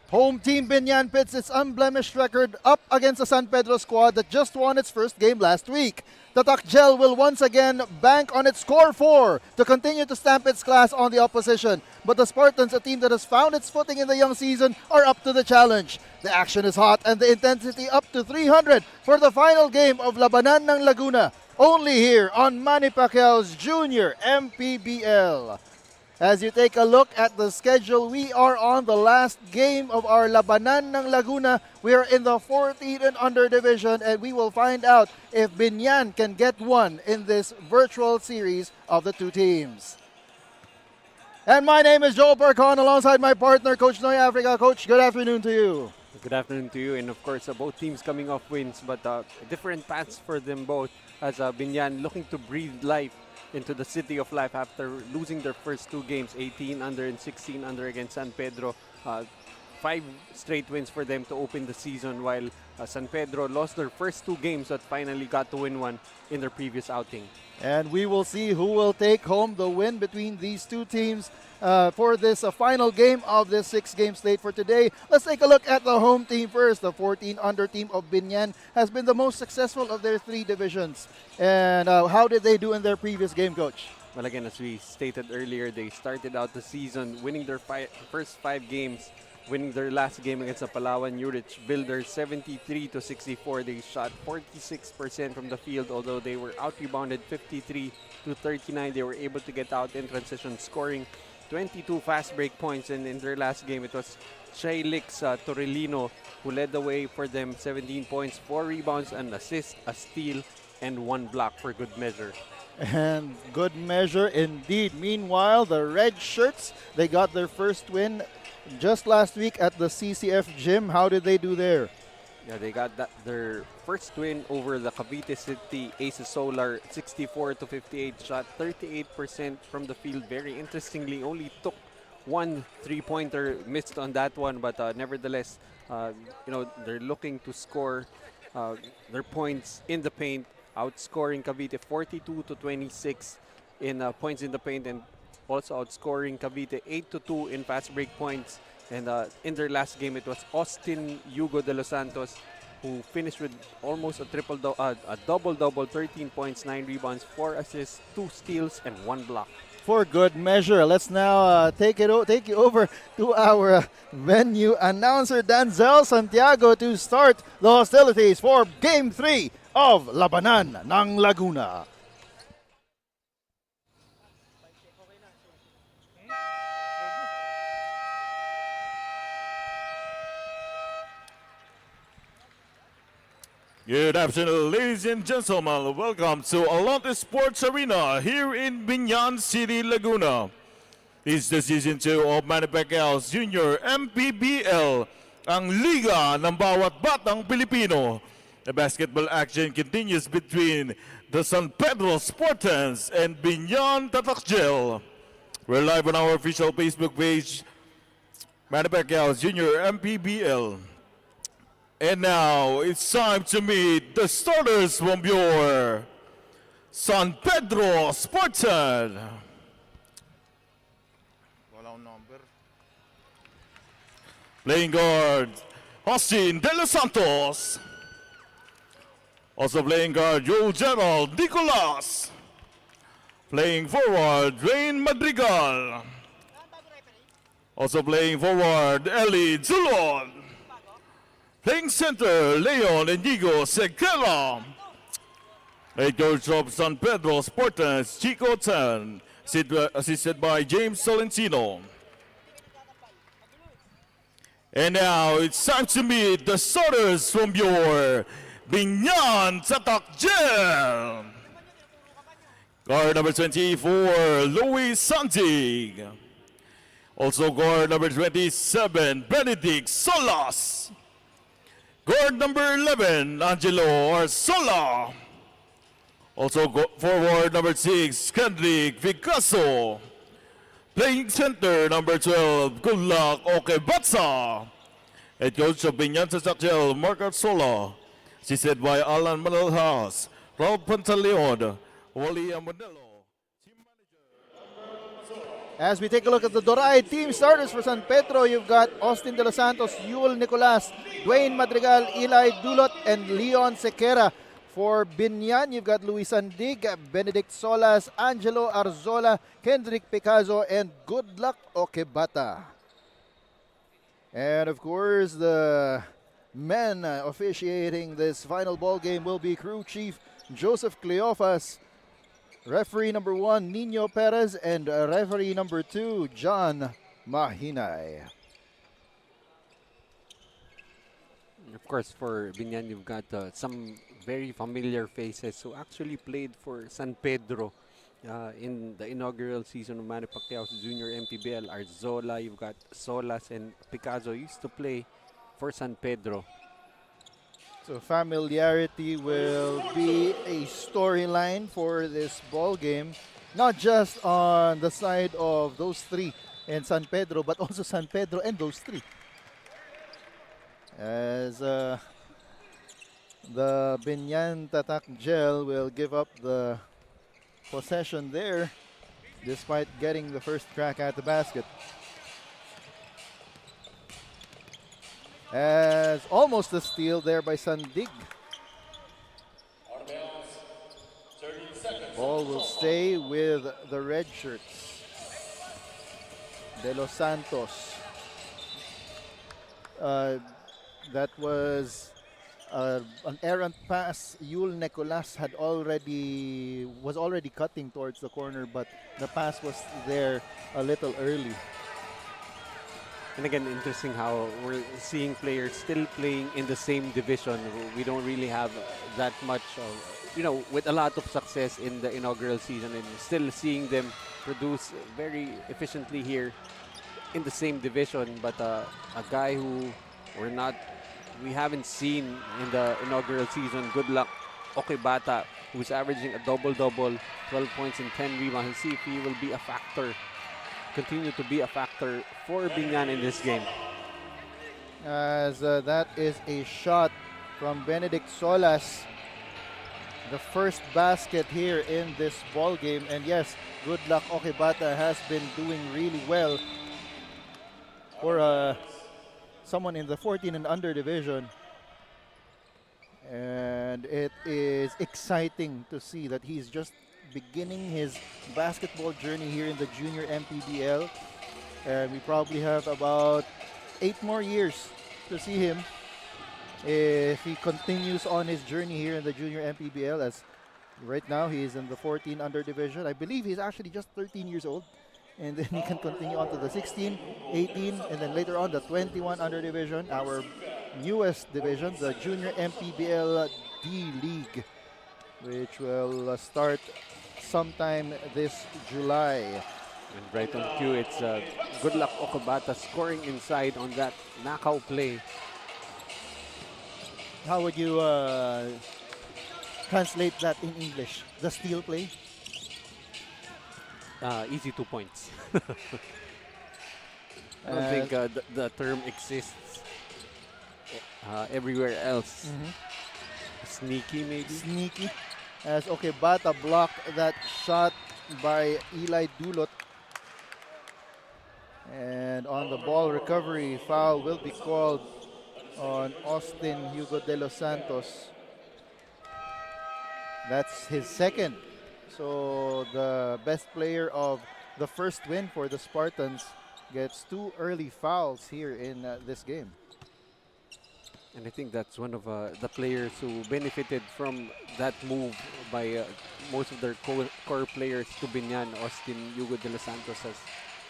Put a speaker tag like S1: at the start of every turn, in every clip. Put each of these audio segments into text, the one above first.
S1: Home team Biñan pits its unblemished record up against the San Pedro squad that just won its first game last week. Tatak Gel will once again bank on its core four to continue to stamp its class on the opposition. But the Spartans, a team that has found its footing in the young season, are up to the challenge. The action is hot and the intensity up to 300 for the final game of Labanan ng Laguna. Only here on Manny Pacquiao's Junior MPBL. As you take a look at the schedule, we are on the last game of our Labanan ng Laguna. We are in the 14 and under division, and we will find out if Biñan can get one in this virtual series of the two teams. And my name is Joel Parcon alongside my partner, Coach Noy Africa. Coach, good afternoon to you.
S2: Good afternoon to you, and of course both teams coming off wins, but different paths for them both, as Biñan looking to breathe life into the city of life after losing their first two games, 18 under and 16 under against San Pedro. 5 straight wins for them to open the season, while San Pedro lost their first two games but finally got to win one in their previous outing.
S1: And we will see who will take home the win between these two teams for this final game of this 6-game slate for today. Let's take a look at the home team first. The 14 under team of Biñan has been the most successful of their 3 divisions. And how did they do in their previous game, Coach?
S2: Well, again, as we stated earlier, they started out the season winning their first 5 games, winning their last game against the Palawan Urich Builders 73-64. They shot 46% from the field, although they were out-rebounded 53-39. They were able to get out in transition, scoring 22 fast break points, and in their last game it was Shailix Torrellino who led the way for them, 17 points, 4 rebounds, an assist, a steal, and 1 block for good measure.
S1: And good measure indeed. Meanwhile, the Red Shirts, they got their first win just last week at the CCF gym. How did they do there?
S2: Yeah, they got their first win over the Cavite City Aces Solar, 64-58, shot 38% from the field. Very interestingly, only took 1 3-pointer, missed on that one, but nevertheless, they're looking to score their points in the paint, outscoring Cavite 42-26 in points in the paint, and also outscoring Cavite 8-2 in fast break points. And in their last game, it was Austin Hugo de los Santos who finished with almost a double-double, 13 points, 9 rebounds, 4 assists, 2 steals, and 1 block.
S1: For good measure, let's now take you over to our venue announcer, Danzel Santiago, to start the hostilities for Game 3 of Labanan ng Laguna.
S3: Good afternoon, ladies and gentlemen. Welcome to Alonte Sports Arena here in Biñan City, Laguna. This is the Season 2 of Manny Pacquiao's Junior MPBL, ang liga ng bawat batang Pilipino. The basketball action continues between the San Pedro Spartans and Biñan Tatak. We're live on our official Facebook page, Manny Pacquiao's Junior MPBL. And now, it's time to meet the starters from your San Pedro Spartan. Playing guard, Austin De Los Santos. Also playing guard, Joel Gerald Nicolas. Playing forward, Rain Madrigal. Also playing forward, Eli Zulon. Playing center, Leon Inigo Segura. Head coach of San Pedro Spartans, Chico Tan, assisted by James Solentino. And now it's time to meet the starters from your Biñan Tatak. Guard number 24, Louis Santig. Also guard number 27, Benedict Solas. Guard number 11, Angelo Arsola. Also forward number 6, Kendrick Picasso. Playing center number 12, Kulak Okebatsa. Head coach of Biñan Tatak, Mark Arsola. Assisted by Alan Manalhas, Raul Pantaleon, Wally Amonello. Team manager.
S1: As we take a look at the Doray team starters for San Pedro, you've got Austin De Los Santos, Yul Nicolas, Dwayne Madrigal, Eli Dulot, and Leon Sequera. For Biñan, you've got Luis Andig, Benedict Solas, Angelo Arzola, Kendrick Picazo, and Good Luck Okebata. And of course, the men officiating this final ball game will be crew chief Joseph Cleofas, referee number 1 Nino Perez, and referee number 2 John Mahinay.
S2: Of course, for Biñan, you've got some very familiar faces who actually played for San Pedro in the inaugural season of Manny Pacquiao's Junior MPBL. Arzola, you've got Solas, and Picazo used to play for San Pedro.
S1: So familiarity will be a storyline for this ball game, not just on the side of those three and San Pedro, but also San Pedro and those three. As the Biñan Tatak Gel will give up the possession there, despite getting the first crack at the basket. As almost a steal there by Sandig. Ball will stay with the red shirts. De Los Santos. That was an errant pass. Yul Nicolas was already cutting towards the corner, but the pass was there a little early.
S2: And again, interesting how we're seeing players still playing in the same division. We don't really have that much of, with a lot of success in the inaugural season, and still seeing them produce very efficiently here in the same division. But a guy who we haven't seen in the inaugural season, Good Luck Okebata, who's averaging a double-double, 12 points and 10 rebounds. And see if he will be a factor, continue to be a factor for Biñan in this game.
S1: As that is a shot from Benedict Solas, the first basket here in this ball game. And yes, Good Luck Okebata has been doing really well for someone in the 14 and under division. And it is exciting to see that he's just beginning his basketball journey here in the junior MPBL. And we probably have about 8 more years to see him if he continues on his journey here in the junior MPBL, as right now he is in the 14 under division. I believe he's actually just 13 years old. And then he can continue on to the 16, 18, and then later on the 21 under division, our newest division, the junior MPBL D-League, which will start sometime this July.
S2: And right on cue, it's Good Luck Okebata scoring inside on that knockout play.
S1: How would you translate that in English? The steal play?
S2: Easy 2 points. I don't think the term exists everywhere else. Sneaky, maybe?
S1: Sneaky. As Okebata blocked that shot by Eli Dulot. And on the ball recovery, foul will be called on Austin Hugo De Los Santos. That's his second. So the best player of the first win for the Spartans gets 2 early fouls here in this game.
S2: And I think that's one of the players who benefited from that move by most of their core players to Biñan. Austin Hugo De Los Santos has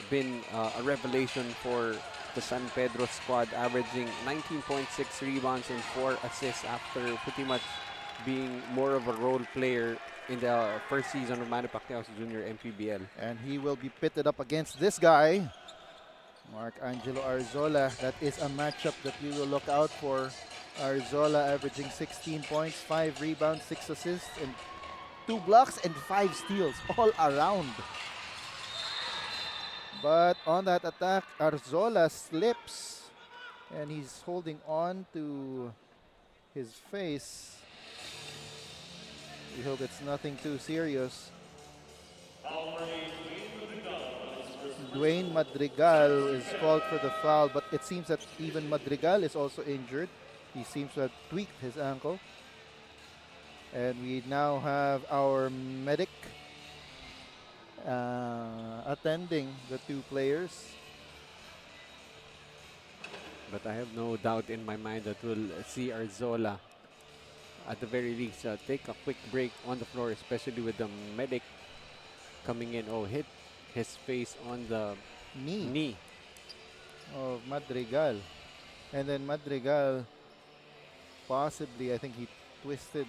S2: been a revelation for the San Pedro squad, averaging 19.6 rebounds and 4 assists after pretty much being more of a role player in the first season of Manny Pacquiao's Junior MPBL.
S1: And he will be pitted up against this guy, Mark Angelo Arzola. That is a matchup that we will look out for. Arzola averaging 16 points, 5 rebounds, 6 assists, and 2 blocks and 5 steals all around. But on that attack, Arzola slips and he's holding on to his face. We hope it's nothing too serious. Dwayne Madrigal is called for the foul, but it seems that even Madrigal is also injured. He seems to have tweaked his ankle. And we now have our medic attending the two players.
S2: But I have no doubt in my mind that we'll see Arzola at the very least take a quick break on the floor, especially with the medic coming in. Oh, hit his face on the knee
S1: Of Madrigal. And then Madrigal, possibly, I think he twisted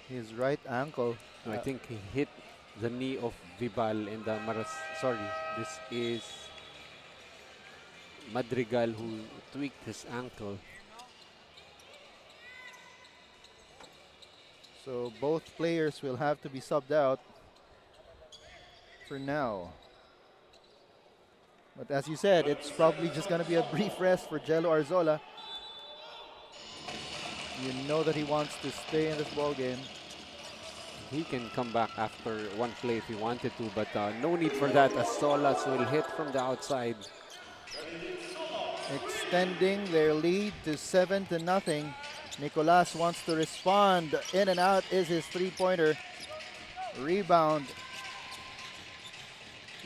S1: his right ankle.
S2: No, I think he hit the knee of Vibal in the Sorry, this is Madrigal who tweaked his ankle.
S1: So both players will have to be subbed out for now. But as you said, it's probably just going to be a brief rest for Jello Arzola. You know that he wants to stay in this ball game.
S2: He can come back after one play if he wanted to, but no need for that as Solas will hit from the outside.
S1: Extending their lead to 7-0. Nicolas wants to respond. In and out is his three-pointer. Rebound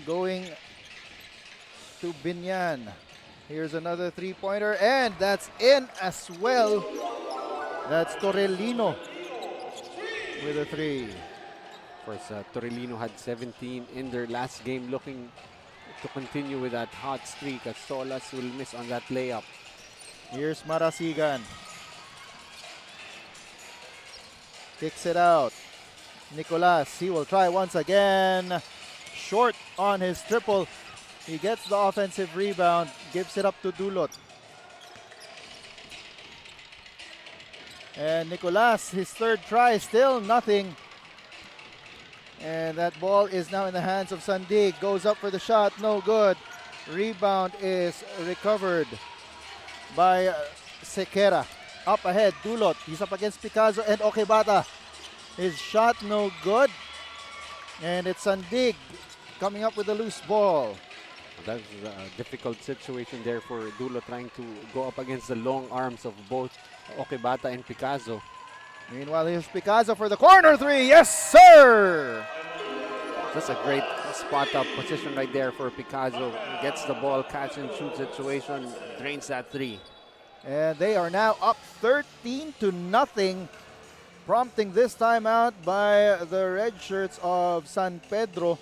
S1: going to Biñan. Here's another three-pointer, and that's in as well. That's Torrellino with a three.
S2: Of course, Torrellino had 17 in their last game, looking to continue with that hot streak as Solas will miss on that layup.
S1: Here's Marasigan. Kicks it out. Nicolas, he will try once again. Short on his triple. He gets the offensive rebound, gives it up to Dulot. And Nicolas, his third try, still nothing. And that ball is now in the hands of Sandig. Goes up for the shot, no good. Rebound is recovered by Sequeira. Up ahead, Dulot. He's up against Picazo and Okebata. His shot no good. And it's Sandig coming up with a loose ball.
S2: That's a difficult situation there for Dulo, trying to go up against the long arms of both Okebata and Picazo.
S1: Meanwhile, here's Picazo for the corner three. Yes, sir!
S2: That's a great spot-up position right there for Picazo. Gets the ball, catch and shoot situation, drains that three.
S1: And they are now up 13-0, prompting this timeout by the red shirts of San Pedro.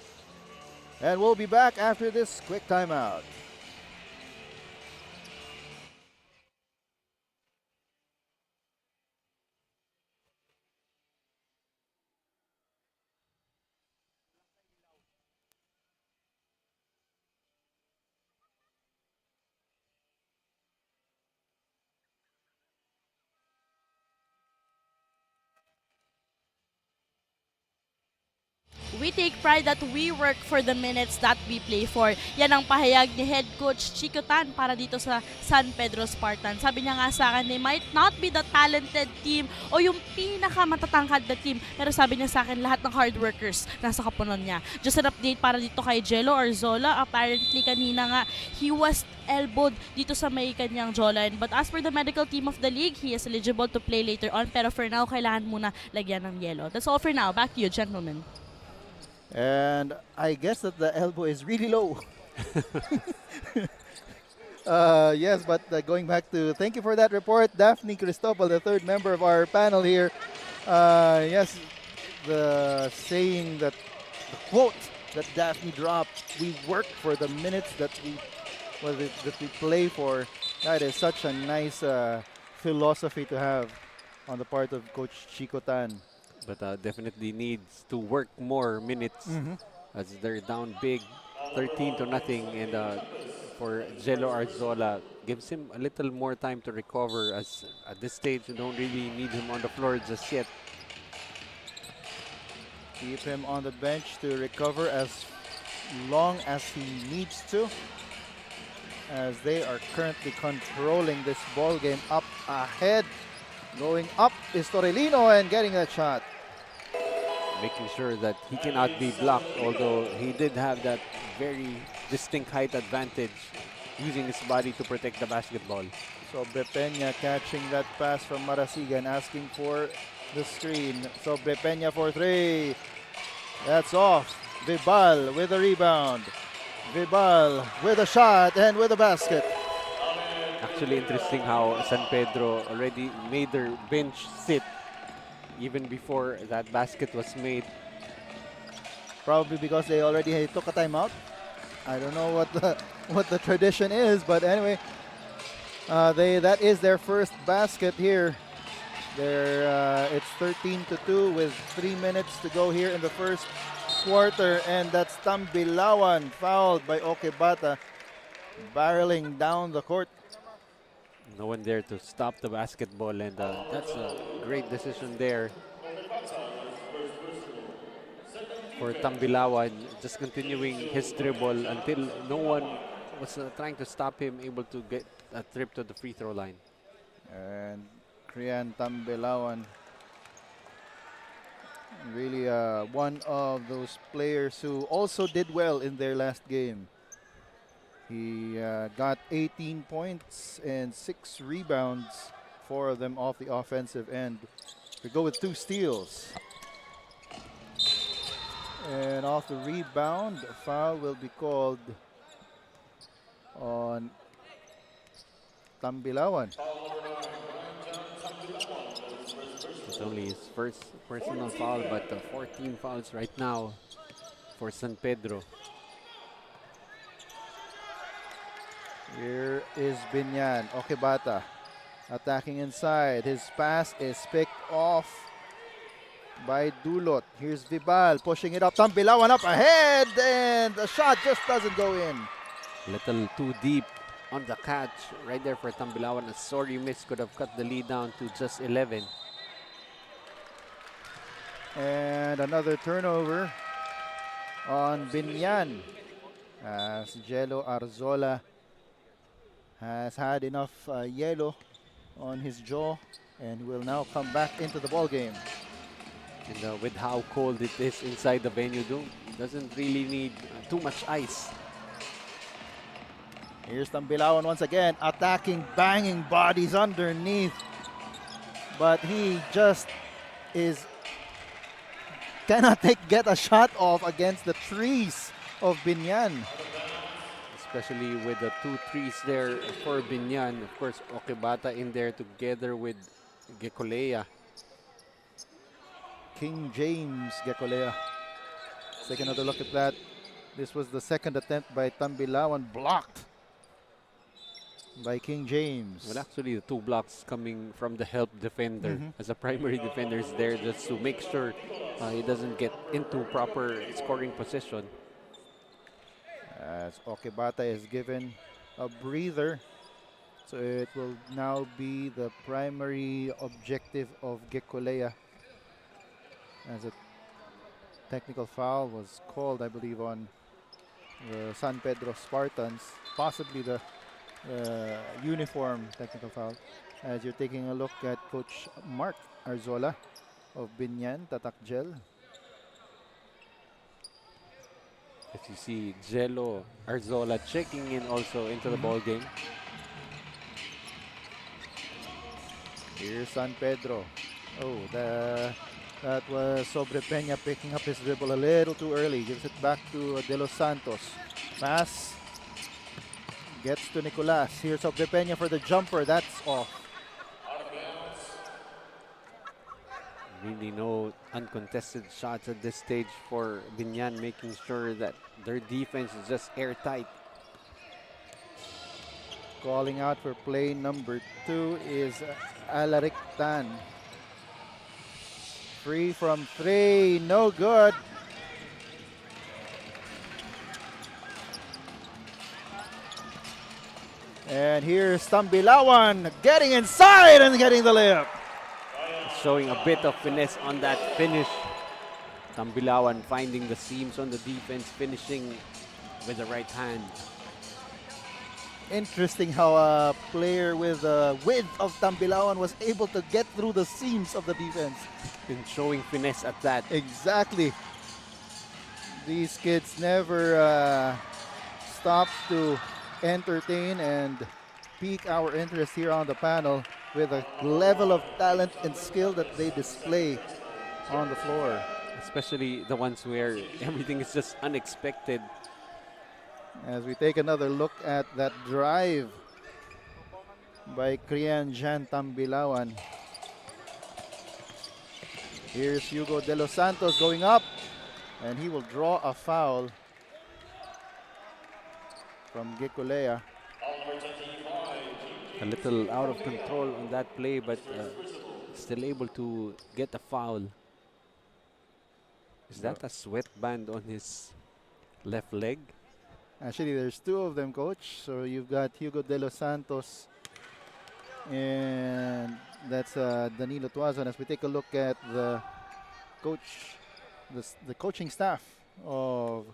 S1: And we'll be back after this quick timeout.
S4: We take pride that we work for the minutes that we play for. Yan ang pahayag ni Head Coach Chico Tan para dito sa San Pedro Spartans. Sabi niya nga sa akin, they might not be the talented team o yung pinakamatatangkad na team. Pero sabi niya sa akin, lahat ng hard workers nasa kapunan niya. Just an update para dito kay Jello Arzola. Apparently kanina nga, he was elbowed dito sa may kanyang jawline. But as for the medical team of the league, he is eligible to play later on. Pero for now, kailangan muna lagyan ng yellow. That's all for now. Back to you, gentlemen.
S1: And I guess that the elbow is really low. Yes, but going back to, thank you for that report, Daphne Cristobal, the third member of our panel here. Yes, the saying that, the quote that Daphne dropped, we work for the minutes that we play for. That is such a nice philosophy to have on the part of Coach Chico Tan.
S2: But definitely needs to work more minutes as they're down big, 13-0. And for Jello Arzola, gives him a little more time to recover, as at this stage you don't really need him on the floor just yet.
S1: Keep him on the bench to recover as long as he needs to, as they are currently controlling this ball game. Up ahead, going up is Torrellino and getting that shot.
S2: making sure that he cannot be blocked, although he did have that very distinct height advantage, using his body to protect the basketball.
S1: Sobre Peña catching that pass from Marasigan, asking for the screen. Sobre Peña for three. That's off. Vibal with a rebound. Vibal with a shot and with a basket.
S2: Actually interesting how San Pedro already made their bench sit even before that basket was made.
S1: Probably because they already took a timeout. I don't know what the tradition is, but anyway, that is their first basket here. It's 13-2 with 3 minutes to go here in the first quarter, and that's Tambilawan fouled by Okebata, barreling down the court.
S2: No one there to stop the basketball, and that's a great decision there for Tambilawan, just continuing his dribble until no one was trying to stop him, able to get a trip to the free throw line.
S1: And Krian Tambilawan, really one of those players who also did well in their last game. He got 18 points and 6 rebounds, 4 of them off the offensive end. We go with 2 steals. And off the rebound, a foul will be called on Tambilawan.
S2: It's only his first personal foul, but 14 fouls right now for San Pedro.
S1: Here is Biñan. Okebata attacking inside. His pass is picked off by Dulot. Here's Vibal pushing it up. Tambilawan up ahead, and the shot just doesn't go in.
S2: Little too deep on the catch right there for Tambilawan. A sorry miss could have cut the lead down to just 11.
S1: And another turnover on Biñan, as Jello Arzola has had enough yellow on his jaw and will now come back into the ball game.
S2: And with how cold it is inside the venue, doesn't really need too much ice.
S1: Here's Tambilawan once again, attacking, banging bodies underneath, but he just cannot get a shot off against the trees of Biñan.
S2: Especially with the 2 threes there for Biñan. Of course, Okebata in there together with Gekolea.
S1: King James Gekolea. Take another look at that. This was the second attempt by Tambilawan, blocked by King James.
S2: Well, actually, the 2 blocks coming from the help defender. As a primary defender is there just to make sure he doesn't get into proper scoring position.
S1: As Okebata is given a breather, so it will now be the primary objective of Gekolea, as a technical foul was called, I believe, on the San Pedro Spartans, possibly the uniform technical foul. As you're taking a look at Coach Mark Arzola of Biñan Tatak Gel.
S2: As you see, Jello Arzola checking in also into the ball game.
S1: Here's San Pedro. Oh, that was Sobre Peña picking up his dribble a little too early. Gives it back to De Los Santos. Pass gets to Nicolas. Here's Sobre Peña for the jumper. That's off.
S2: Really no uncontested shots at this stage for Biñan, making sure that their defense is just airtight.
S1: Calling out for play number 2 is Alaric Tan. Free from 3, no good. And here's Tambilawan getting inside and getting the layup.
S2: Showing a bit of finesse on that finish. Tambilawan finding the seams on the defense, finishing with the right hand.
S1: Interesting how a player with the width of Tambilawan was able to get through the seams of the defense.
S2: And showing finesse at that.
S1: Exactly. These kids never stop to entertain and pique our interest here on the panel with the level of talent and skill that they display on the floor.
S2: Especially the ones where everything is just unexpected.
S1: As we take another look at that drive by Krian Jan Tambilawan. Here's Hugo De Los Santos going up, and he will draw a foul from Gikulea.
S2: A little out of control on that play, but still able to get a foul. Is that a sweatband on his left leg?
S1: Actually, there's two of them, Coach. So you've got Hugo De Los Santos, and that's Danilo Tuazon. As we take a look at the coach, the coaching staff of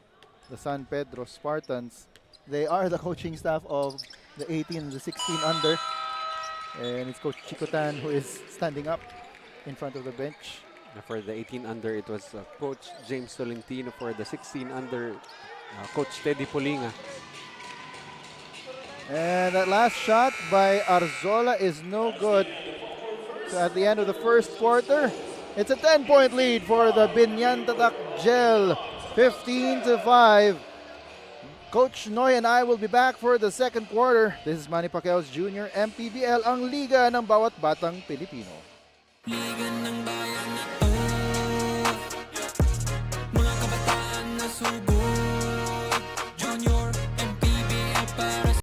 S1: the San Pedro Spartans, they are the coaching staff of the 18 and the 16 under, and it's Coach Chicotan who is standing up in front of the bench.
S2: For the 18 under, it was Coach James Tolentino. For the 16 under, Coach Teddy Polinga.
S1: And that last shot by Arzola is no good. So at the end of the first quarter, it's a 10-point lead for the Biñan Tatak Gel, 15-5. Coach Noy and I will be back for the second quarter. This is Manny Pacquiao's Jr. MPBL, ang liga ng bawat batang Pilipino.
S5: Liga ng bayan na to, mga kabataan na subok, Junior MPBL para sa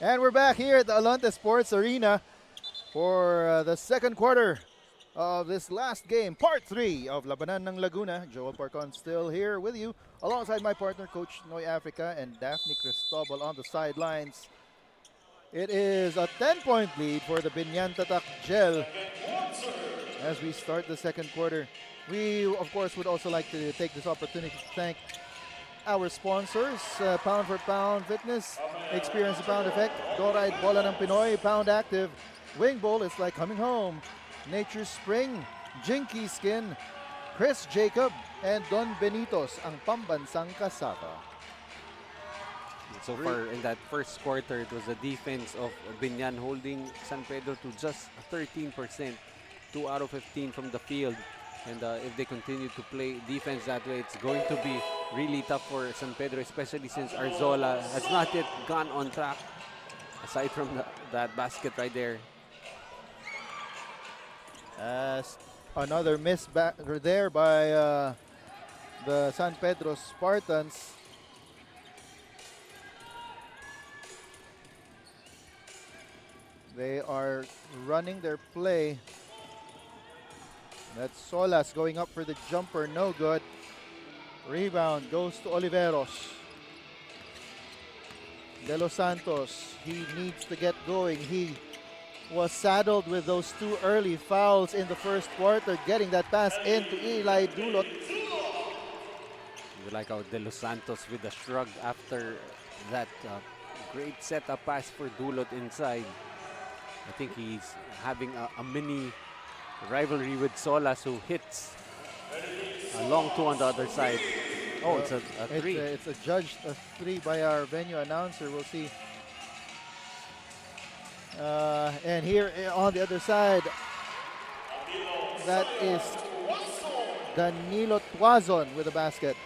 S1: And we're back here at the Alonte Sports Arena for the second quarter of this last game, part 3 of Labanan ng Laguna. Joel Parcon still here with you, alongside my partner, Coach Noy Africa, and Daphne Cristobal on the sidelines. It is a 10-point lead for the Biñan Tatak Gel as we start the second quarter. We, of course, would also like to take this opportunity to thank our sponsors, Pound for Pound Fitness, Experience the Pound Effect, Doride Bola ng Pinoy, Pound Active, Wing Bowl, it's like coming home, Nature's Spring, Jinky Skin, Chris Jacob, and Don Benitos, ang pambansang kasama.
S2: So far in that first quarter, it was the defense of Biñan holding San Pedro to just 13%, 2 out of 15 from the field. And if they continue to play defense that way, it's going to be really tough for San Pedro, especially since Arzola has not yet gone on track, aside from that basket right there.
S1: As another miss back there by the San Pedro Spartans. They are running their play. That's Solas going up for the jumper, no good. Rebound goes to Oliveros. De Los Santos, he needs to get going. He was saddled with those 2 early fouls in the first quarter, getting that pass into Eli Dulot.
S2: You like how De Los Santos with a shrug after that great setup pass for Dulot inside. I think he's having a mini rivalry with Solas, who hits a long 2 on the other side. Oh, it's a 3.
S1: It's a judged a 3 by our venue announcer. We'll see. And here on the other side, that is Danilo Tuazon with a basket.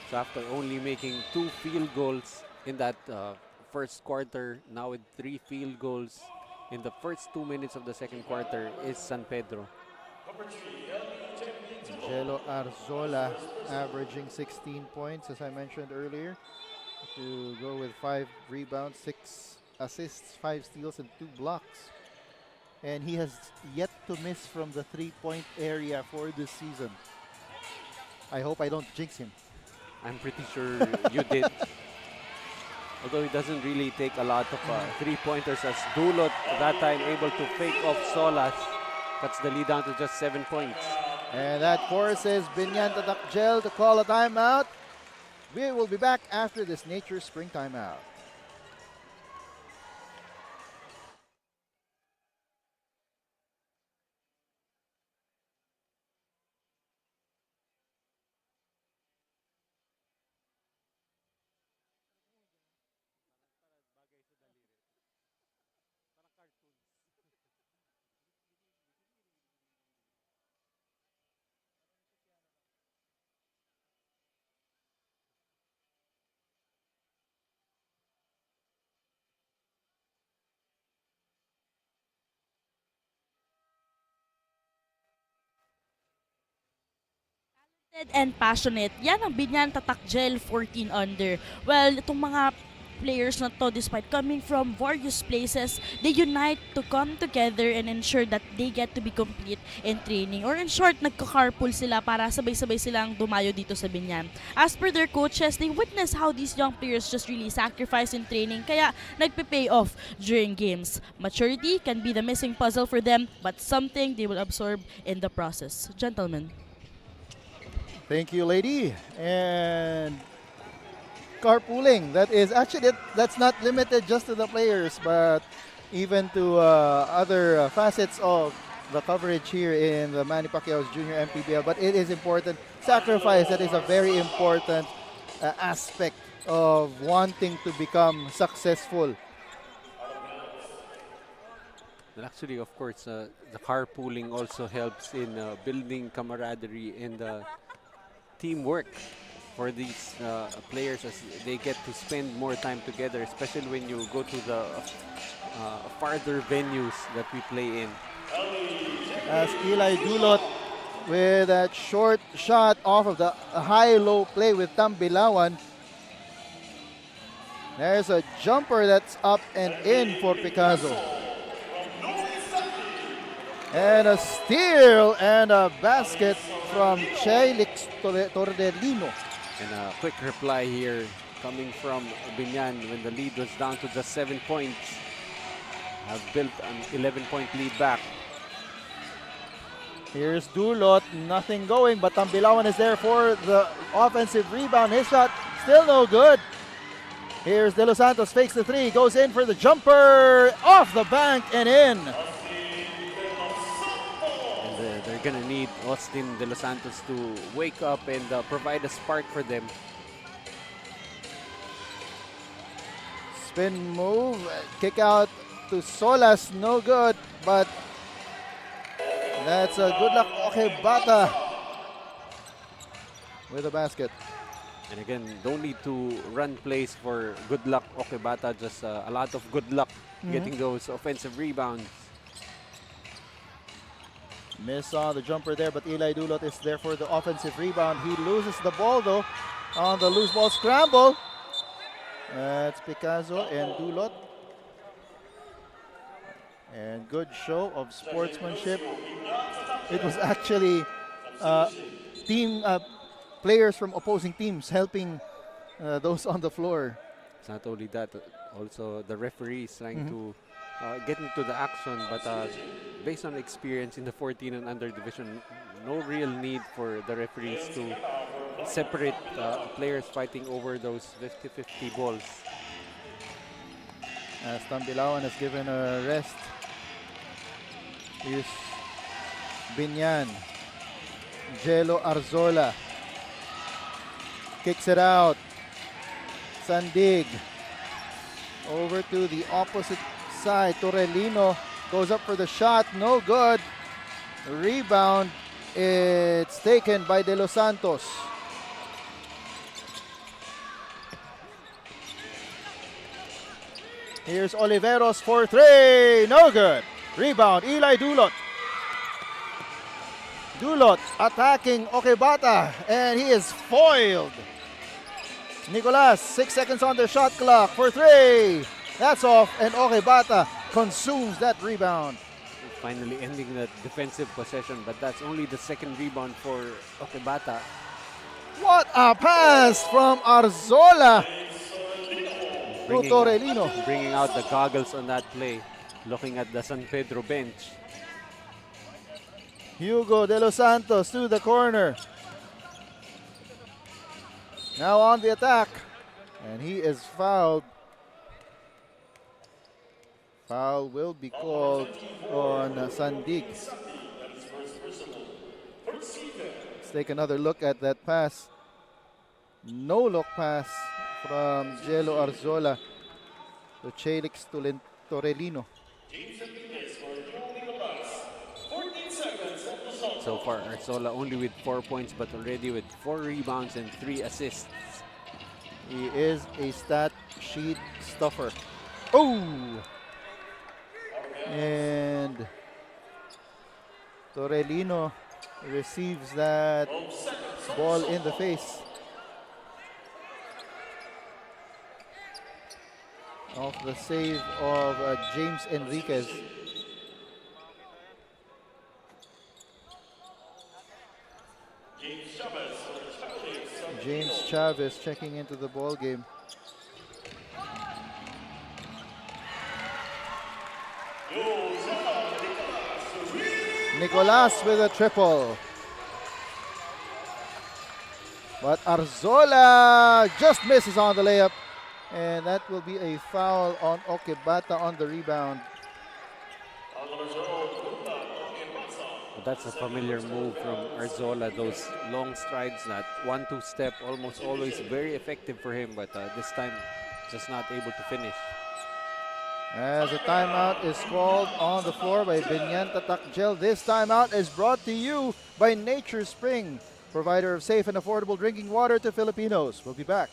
S2: So after only making 2 field goals in that first quarter, now with 3 field goals, in the first 2 minutes of the second quarter is San Pedro.
S1: Jello Arzola averaging 16 points, as I mentioned earlier, to go with 5 rebounds, 6 assists, 5 steals, and 2 blocks. And he has yet to miss from the 3-point area for this season. I hope I don't jinx him.
S2: I'm pretty sure you did. Although he doesn't really take a lot of 3-pointers, as Dulot that time able to fake off Solas. Cuts the lead down to just 7 points.
S1: And that forces Biñan Tatak to call a timeout. We will be back after this Nature Spring timeout.
S4: And passionate. Yan ang Biñan Tatak Gel 14 under. Well, itong mga players na to, despite coming from various places, they unite to come together and ensure that they get to be complete in training. Or in short, nagka-carpool sila para sabay-sabay silang dumayo dito sa Biñan. As per their coaches, they witness how these young players just really sacrifice in training, kaya nagpe-pay off during games. Maturity can be the missing puzzle for them, but something they will absorb in the process. Gentlemen.
S1: Thank you, lady. And carpooling, that is actually, that's not limited just to the players, but even to other facets of the coverage here in the Manny Pacquiao's Junior MPBL. But it is important. Sacrifice, that is a very important aspect of wanting to become successful.
S2: Well, actually, of course, the carpooling also helps in building camaraderie and teamwork for these players, as they get to spend more time together, especially when you go to the farther venues that we play in.
S1: As Eli Dulot with that short shot off of the high-low play with Tambilawan. There's a jumper that's up and in for Picasso. And a steal and a basket from Chelix Tordelino.
S2: And a quick reply here coming from Biñan when the lead was down to just 7 points. Have built an 11-point lead back.
S1: Here's Dulot, nothing going, but Tambilawan is there for the offensive rebound. His shot still no good. Here's De Los Santos, fakes the 3, goes in for the jumper, off the bank and in.
S2: They're gonna need Austin De Los Santos to wake up and provide a spark for them.
S1: Spin move, kick out to Solas, no good, but that's a good luck. Okay, Bata with a basket.
S2: And again, don't need to run plays for good luck. Okay, Bata, just a lot of good luck getting those offensive rebounds.
S1: Miss on the jumper there, but Eli Dulot is there for the offensive rebound. He loses the ball though on the loose ball scramble. That's Picasso and Dulot. And good show of sportsmanship. It was actually team players from opposing teams helping those on the floor.
S2: It's not only that, also the referee is trying to get into the action, but based on experience in the 14 and under division, no real need for the referees to separate players fighting over those 50-50 balls.
S1: As Tambilawan has given a rest. Here's Biñan. Jello Arzola kicks it out. Sandig over to the opposite side. Torelino goes up for the shot, no good. Rebound, it's taken by De Los Santos. Here's Oliveros for three. No good. Rebound, Eli Dulot. Dulot attacking Okebata, and he is foiled. Nicolas, 6 seconds on the shot clock for three. That's off, and Okebata consumes that rebound.
S2: Finally ending the defensive possession, but that's only the second rebound for Okebata.
S1: What a pass from Arzola to Torelino.
S2: Bringing out the goggles on that play, looking at the San Pedro bench.
S1: Hugo De Los Santos to the corner. Now on the attack, and he is fouled. Foul will be called on Sandig. Let's take another look at that pass. No look pass from Jello Arzola to Chelix Torelino.
S2: So far, Arzola only with 4 points, but already with 4 rebounds and 3 assists.
S1: He is a stat sheet stuffer. Oh! And Torelino receives that ball in the face. Off the save of James Enriquez. James Chavez checking into the ball game. Nicolas with a triple. But Arzola just misses on the layup. And that will be a foul on Okebata on the rebound.
S2: That's a familiar move from Arzola, those long strides, that 1-2 step, almost always very effective for him, but this time just not able to finish.
S1: As a timeout is called on the floor by Biñan Tatak Gel. This timeout is brought to you by Nature Spring, provider of safe and affordable drinking water to Filipinos. We'll be back.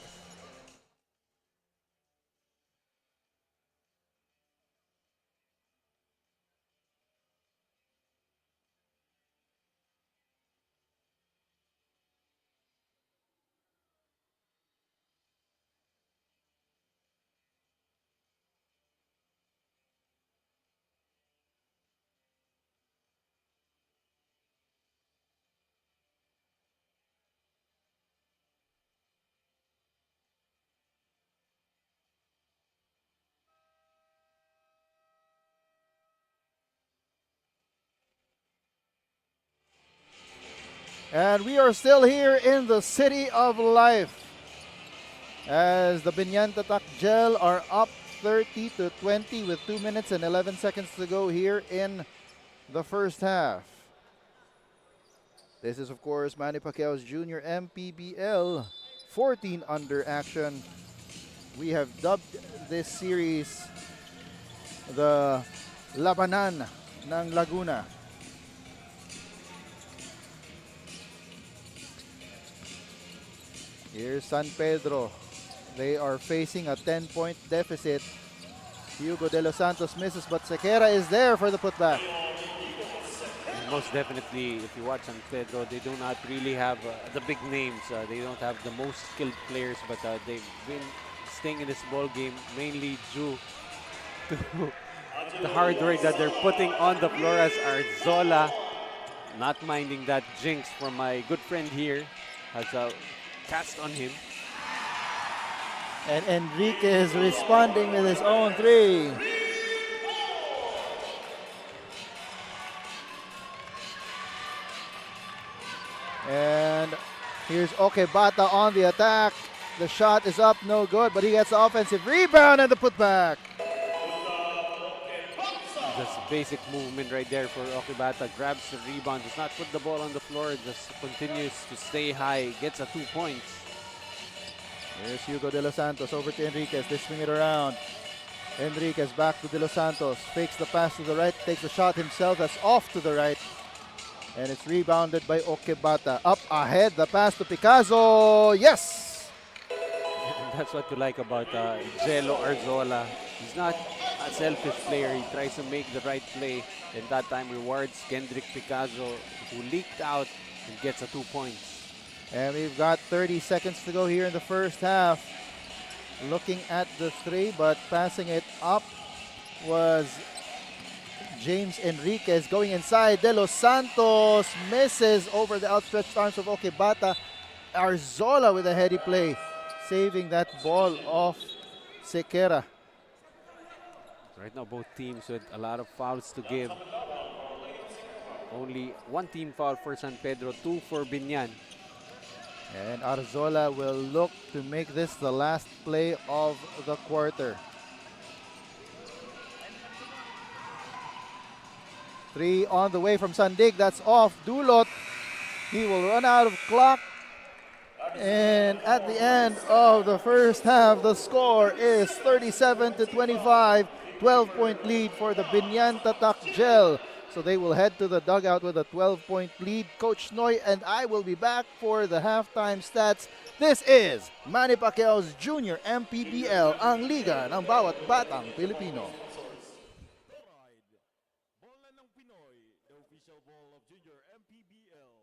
S1: And we are still here in the City of Life as the Biñan Tatak Gel are up 30-20 with 2 minutes and 11 seconds to go here in the first half. This is, of course, Manny Pacquiao's Junior MPBL 14 under action. We have dubbed this series the Labanan ng Laguna. Here's San Pedro. They are facing a 10-point deficit. Hugo De Los Santos misses, but Sequeira is there for the putback.
S2: And most definitely, if you watch San Pedro, they do not really have the big names. They don't have the most skilled players, but they've been staying in this ball game mainly due to the hard work that they're putting on the floor, as Arzola, not minding that jinx from my good friend here, has a cast on him.
S1: And Enriquez responding with his own three. And here's Okebata on the attack. The shot is up, no good, but he gets the offensive rebound and the putback.
S2: Just basic movement right there for Okebata. Grabs the rebound, does not put the ball on the floor, just continues to stay high, gets a 2 points.
S1: Here's Hugo De Los Santos over to Enriquez. They swing it around. Enriquez back to De Los Santos. Fakes the pass to the right, takes the shot himself. That's off to the right. And it's rebounded by Okebata. Up ahead, the pass to Picasso. Yes!
S2: And that's what you like about Jello Arzola. He's not a selfish player. He tries to make the right play, and that time rewards Kendrick Picazo, who leaked out and gets a 2 points.
S1: And we've got 30 seconds to go here in the first half. Looking at the three, but passing it up was James Enriquez going inside. De Los Santos misses over the outstretched arms of Okebata. Arzola with a heady play, saving that ball off Sequeira.
S2: Right now, both teams with a lot of fouls to give. Only one team foul for San Pedro, 2 for Biñan.
S1: And Arzola will look to make this the last play of the quarter. 3 on the way from Sandig. That's off. Dulot. He will run out of clock. And at the end of the first half, the score is 37-25. 12-point lead for the Biñan Tatak Gel. So they will head to the dugout with a 12-point lead. Coach Noy and I will be back for the halftime stats. This is Manny Pacquiao's Junior MPBL, ang liga ng bawat batang Pilipino.
S3: Bola ng Pinoy, the official ball of Junior MPBL.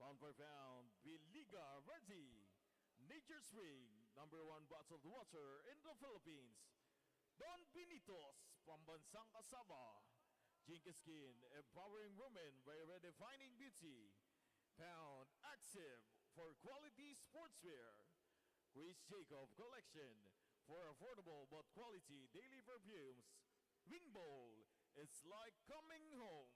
S3: Pound for pound, Biliga Ready. Nature Spring, #1 bottled water in the Philippines. Don Benitos, Pambansang Kasama. Jinky Skin, empowering women by redefining beauty. Pound Active for quality sportswear. Chris Jacob Collection for affordable but quality daily perfumes. Wing Bowl, it's like coming home.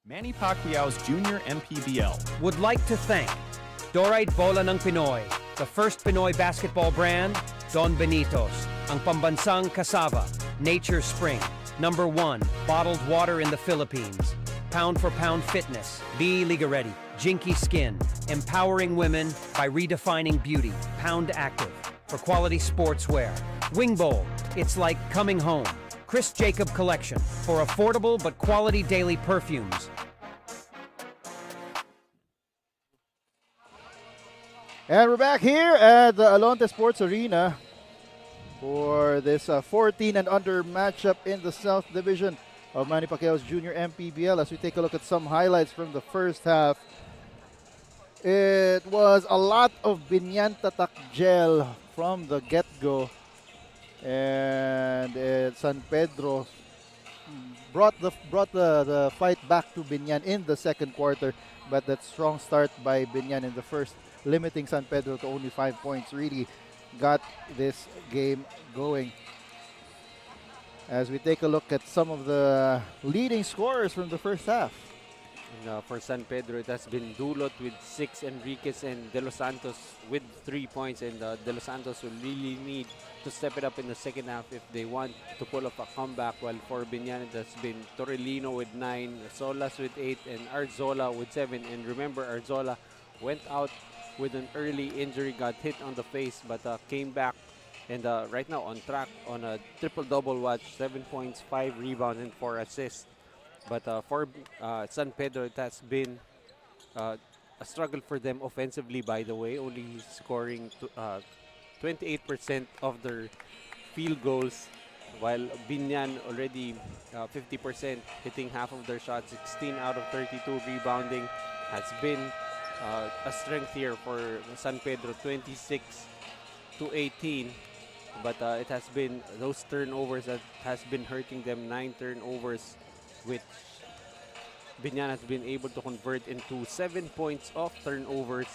S6: Manny Pacquiao's Junior MPBL.
S7: Would like to thank Dorite Bola ng Pinoy, the first Pinoy basketball brand, Don Benitos, ang pambansang cassava, Nature Spring, #1 bottled water in the Philippines, Pound for Pound Fitness, Be Liga Ready, Jinky Skin, empowering women by redefining beauty, Pound Active, for quality sportswear, Wing Bowl, it's like coming home, Chris Jacob Collection, for affordable but quality daily perfumes.
S1: And we're back here at the Alonte Sports Arena for this 14 and under matchup in the South Division of Manny Pacquiao's Junior MPBL. As we take a look at some highlights from the first half, it was a lot of Biñan Tatak Gel from the get-go. And San Pedro brought the fight back to Biñan in the second quarter, but that strong start by Biñan in the first, limiting San Pedro to only 5 points, really got this game going. As we take a look at some of the leading scorers from the first half.
S2: And, for San Pedro, it has been Dulot with 6, Enriquez and De Los Santos with 3 points. And De Los Santos will really need to step it up in the second half if they want to pull off a comeback. While for Biñan, it has been Torrellino with 9, Solas with 8, and Arzola with 7. And remember, Arzola went out with an early injury, got hit on the face, but came back. And right now on track on a triple-double watch, 7 points, 5 rebounds, and 4 assists. But for San Pedro, it has been a struggle for them offensively, by the way, only scoring 28% of their field goals, while Biñan already 50%, hitting half of their shots, 16 out of 32 rebounding has been a strength here for San Pedro, 26 to 18. But it has been those turnovers that has been hurting them, 9 turnovers, which Biñan has been able to convert into 7 points of turnovers.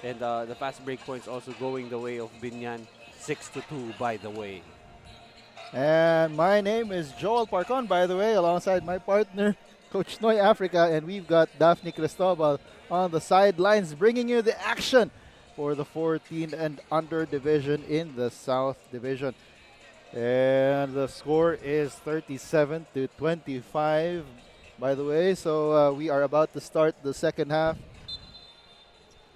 S2: And the fast break points also going the way of Biñan, 6-2, by the way.
S1: And my name is Joel Parcon, by the way, alongside my partner, Coach Noy Africa, and we've got Daphne Cristobal on the sidelines bringing you the action for the 14 and under division in the South Division. And the score is 37-25, by the way. So we are about to start the second half.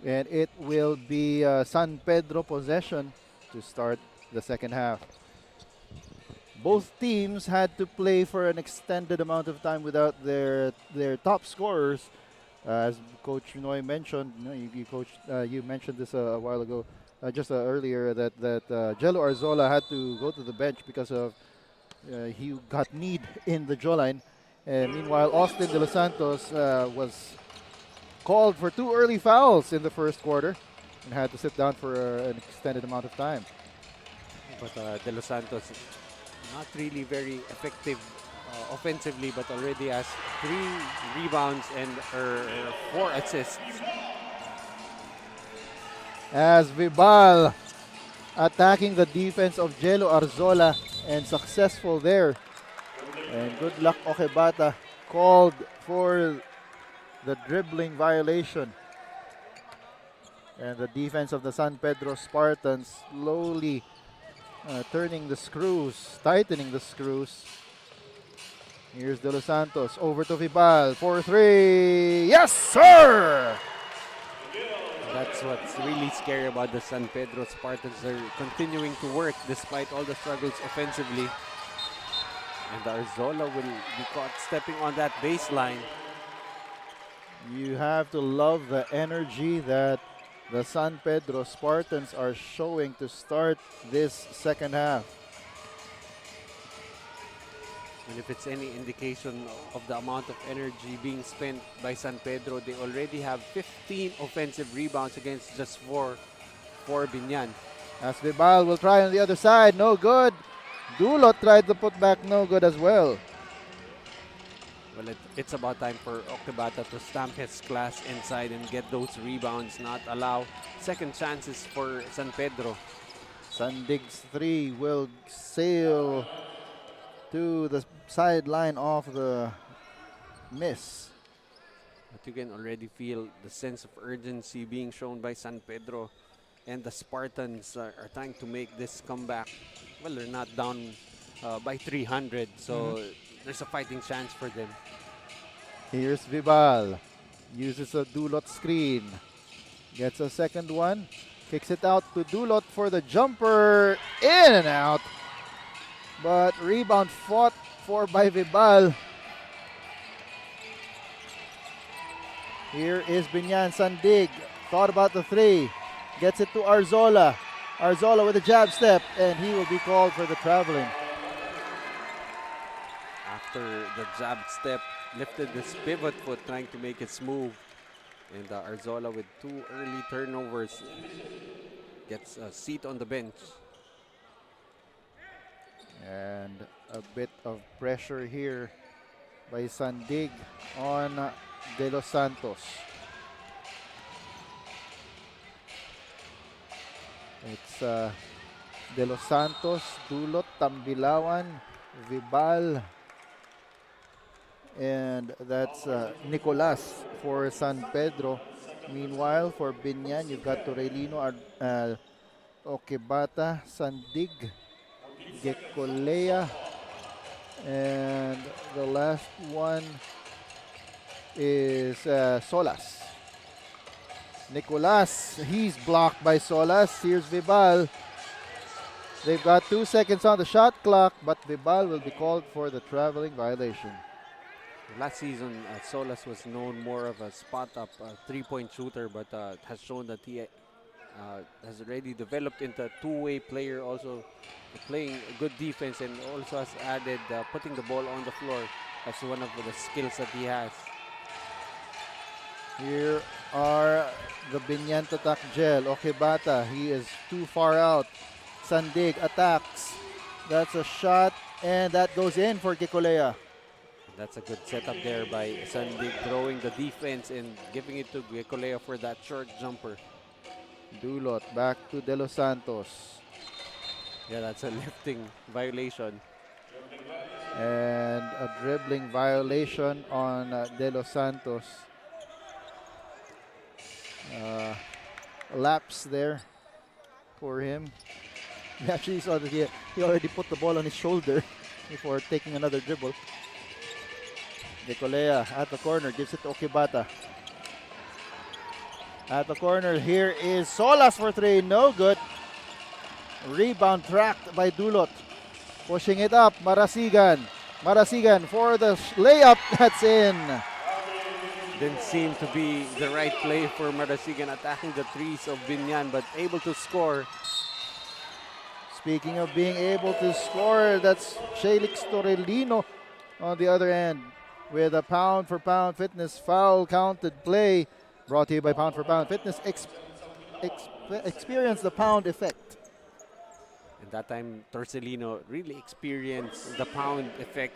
S1: And it will be San Pedro possession to start the second half. Both teams had to play for an extended amount of time without their top scorers. As Coach Noy mentioned, you mentioned this a while ago, just earlier, that Jello Arzola had to go to the bench because of he got kneed in the jawline. Meanwhile, Austin De Los Santos was called for 2 early fouls in the first quarter and had to sit down for an extended amount of time.
S2: But De Los Santos not really very effective offensively, but already has 3 rebounds and 4 assists.
S1: As Vibal attacking the defense of Jello Arzola and successful there. And good luck, Okebata called for the dribbling violation. And the defense of the San Pedro Spartans slowly turning the screws, tightening the screws. Here's De Los Santos over to Vibal for 3. Yes, sir!
S2: That's what's really scary about the San Pedro Spartans. They're continuing to work despite all the struggles offensively. And Arzola will be caught stepping on that baseline.
S1: You have to love the energy that the San Pedro Spartans are showing to start this second half.
S2: And if it's any indication of the amount of energy being spent by San Pedro, they already have 15 offensive rebounds against just 4 for Biñan.
S1: As Vibal will try on the other side, no good. Dulot tried the putback, no good as well.
S2: Well, it's about time for Okebata to stamp his class inside and get those rebounds, not allow second chances for San Pedro.
S1: Sandig's 3 will sail to the sideline off the miss.
S2: But you can already feel the sense of urgency being shown by San Pedro, and the Spartans are trying to make this comeback. Well, they're not down by 300, so there's a fighting chance for them.
S1: Here's Vibal. Uses a Dulot screen. Gets a second one. Kicks it out to Dulot for the jumper. In and out. But rebound fought for by Vibal. Here is Biñan Sandig. Thought about the 3. Gets it to Arzola. Arzola with a jab step, and he will be called for the traveling.
S2: After the jab step, lifted this pivot foot, trying to make it smooth. And Arzola with 2 early turnovers gets a seat on the bench.
S1: And a bit of pressure here by Sandig on De Los Santos. It's De Los Santos, Dulot, Tambilawan, Vibal, and that's Nicolas for San Pedro. Meanwhile, for Biñan, you've got Torelino, Okebata, Sandig, Gekolea, and the last one is Solas. Nicolas, he's blocked by Solas. Here's Vibal. They've got 2 seconds on the shot clock, but Vibal will be called for the traveling violation.
S2: Last season, Solas was known more of a spot-up three-point shooter, but has shown that he has already developed into a two-way player, also playing good defense, and also has added putting the ball on the floor as one of the skills that he has.
S1: Here are the Biñan Tatak gel. Okebata, he is too far out. Sandig attacks. That's a shot, and that goes in for Gekolea.
S2: That's a good setup there by Sandig, throwing the defense and giving it to Gekolea for that short jumper.
S1: Dulot back to De Los Santos.
S2: Yeah, that's a lifting violation.
S1: And a dribbling violation on De Los Santos. Lapse there for him. We actually saw that he already put the ball on his shoulder before taking another dribble. Gekolea at the corner, gives it to Okebata. At the corner, here is Solas for three, no good. Rebound tracked by Dulot. Pushing it up, Marasigan. Marasigan for the layup, that's in.
S2: Didn't seem to be the right play for Marasigan, attacking the threes of Biñan, but able to score.
S1: Speaking of being able to score, that's Shelix Torelino on the other end with a pound for pound fitness foul counted play brought to you by Pound for Pound Fitness. Experience the pound effect.
S2: And that time, Torcelino really experienced the pound effect,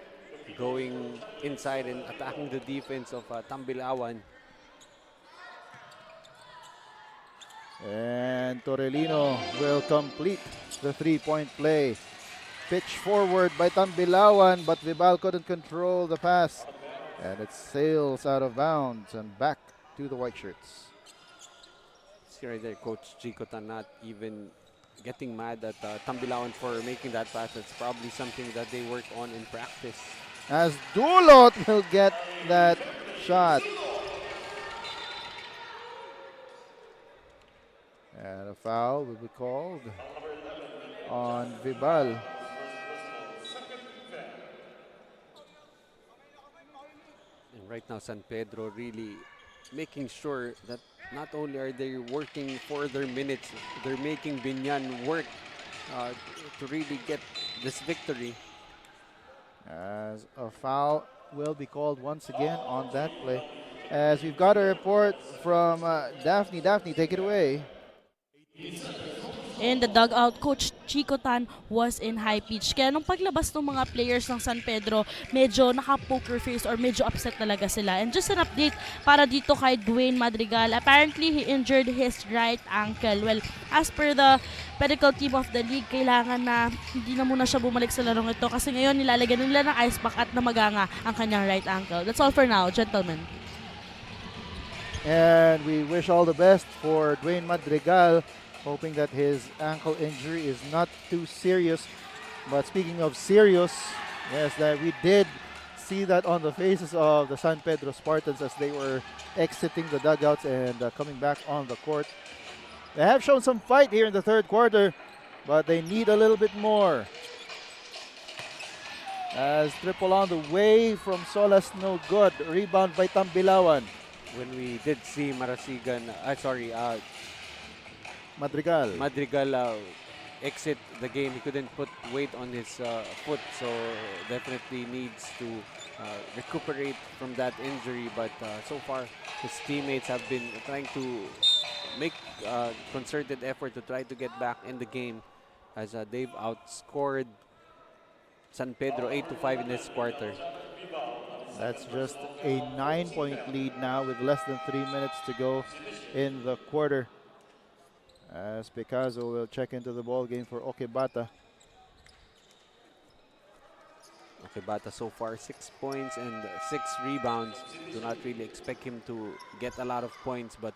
S2: going inside and attacking the defense of Tambilawan.
S1: And Torelino will complete the three-point play. Pitch forward by Tambilawan, but Vibal couldn't control the pass. And it sails out of bounds and back to the white shirts.
S2: See right there, Coach Chico not even getting mad at Tambilawan for making that pass. It's probably something that they work on in practice.
S1: As Dulot will get that shot. And a foul will be called on Vibal.
S2: And right now, San Pedro really making sure that not only are they working for their minutes, they're making Biñan work to really get this victory.
S1: As a foul will be called once again on that play. As we've got a report from Daphne. Daphne, take it away.
S4: In the dugout, Coach Chico Tan was in high pitch. Kaya nung paglabas ng mga players ng San Pedro, medyo naka-poker face or medyo upset talaga sila. And just an update para dito kay Dwayne Madrigal. Apparently, he injured his right ankle. Well, as per the medical team of the league, kailangan na hindi na muna siya bumalik sa larong ito kasi ngayon nilalagyan nila ng ice pack at namaganga ang kanyang right ankle. That's all for now, gentlemen.
S1: And we wish all the best for Dwayne Madrigal, hoping that his ankle injury is not too serious. But speaking of serious, yes, that we did see that on the faces of the San Pedro Spartans as they were exiting the dugouts and coming back on the court. They have shown some fight here in the third quarter, but they need a little bit more. As triple on the way from Solas, no good. Rebound by Tambilawan.
S2: When we did see Marasigan, Madrigal exit the game, he couldn't put weight on his foot, so definitely needs to recuperate from that injury. But so far, his teammates have been trying to make concerted effort to try to get back in the game, as they've outscored San Pedro 8-5 in this quarter.
S1: That's just a 9-point lead now with less than 3 minutes to go in the quarter. As Picazo will check into the ball game for Okebata.
S2: Okay, Bata so far 6 points and 6 rebounds. Do not really expect him to get a lot of points, but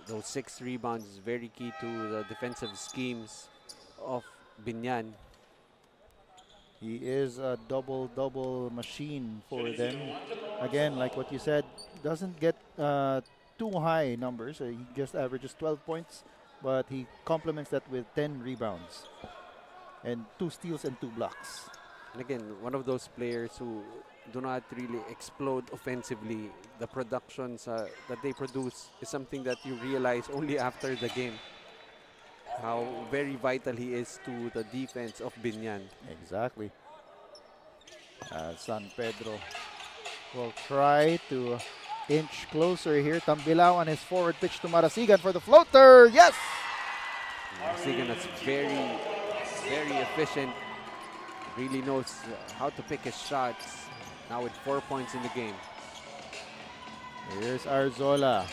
S2: those 6 rebounds is very key to the defensive schemes of Biñan.
S1: He is a double-double machine for them. Again, like what you said, doesn't get too high numbers. He just averages 12 points, but he complements that with 10 rebounds and 2 steals and 2 blocks.
S2: And again, one of those players who do not really explode offensively. The productions that they produce is something that you realize only after the game. How very vital he is to the defense of Biñan.
S1: Exactly. San Pedro will try to inch closer here. Tambilao on his forward pitch to Marasigan for the floater. Yes!
S2: Marasigan is very, very efficient. Really knows how to pick his shots. Now with 4 points in the game.
S1: Here's Arzola.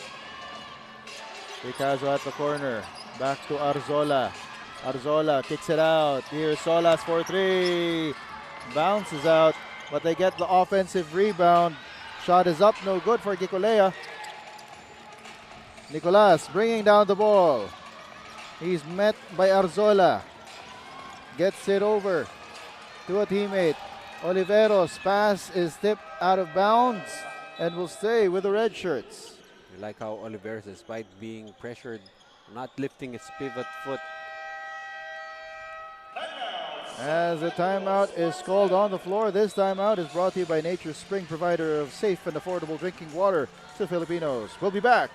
S1: Picazo at the corner. Back to Arzola. Arzola kicks it out. Here's Solas for 3. Bounces out, but they get the offensive rebound. Shot is up, no good for Gicolea. Nicolas bringing down the ball. He's met by Arzola. Gets it over to a teammate. Oliveros' pass is tipped out of bounds and will stay with the red shirts.
S2: I like how Oliveros, despite being pressured, not lifting his pivot foot.
S1: As a timeout is called on the floor, this timeout is brought to you by Nature's Spring, provider of safe and affordable drinking water to Filipinos. We'll be back.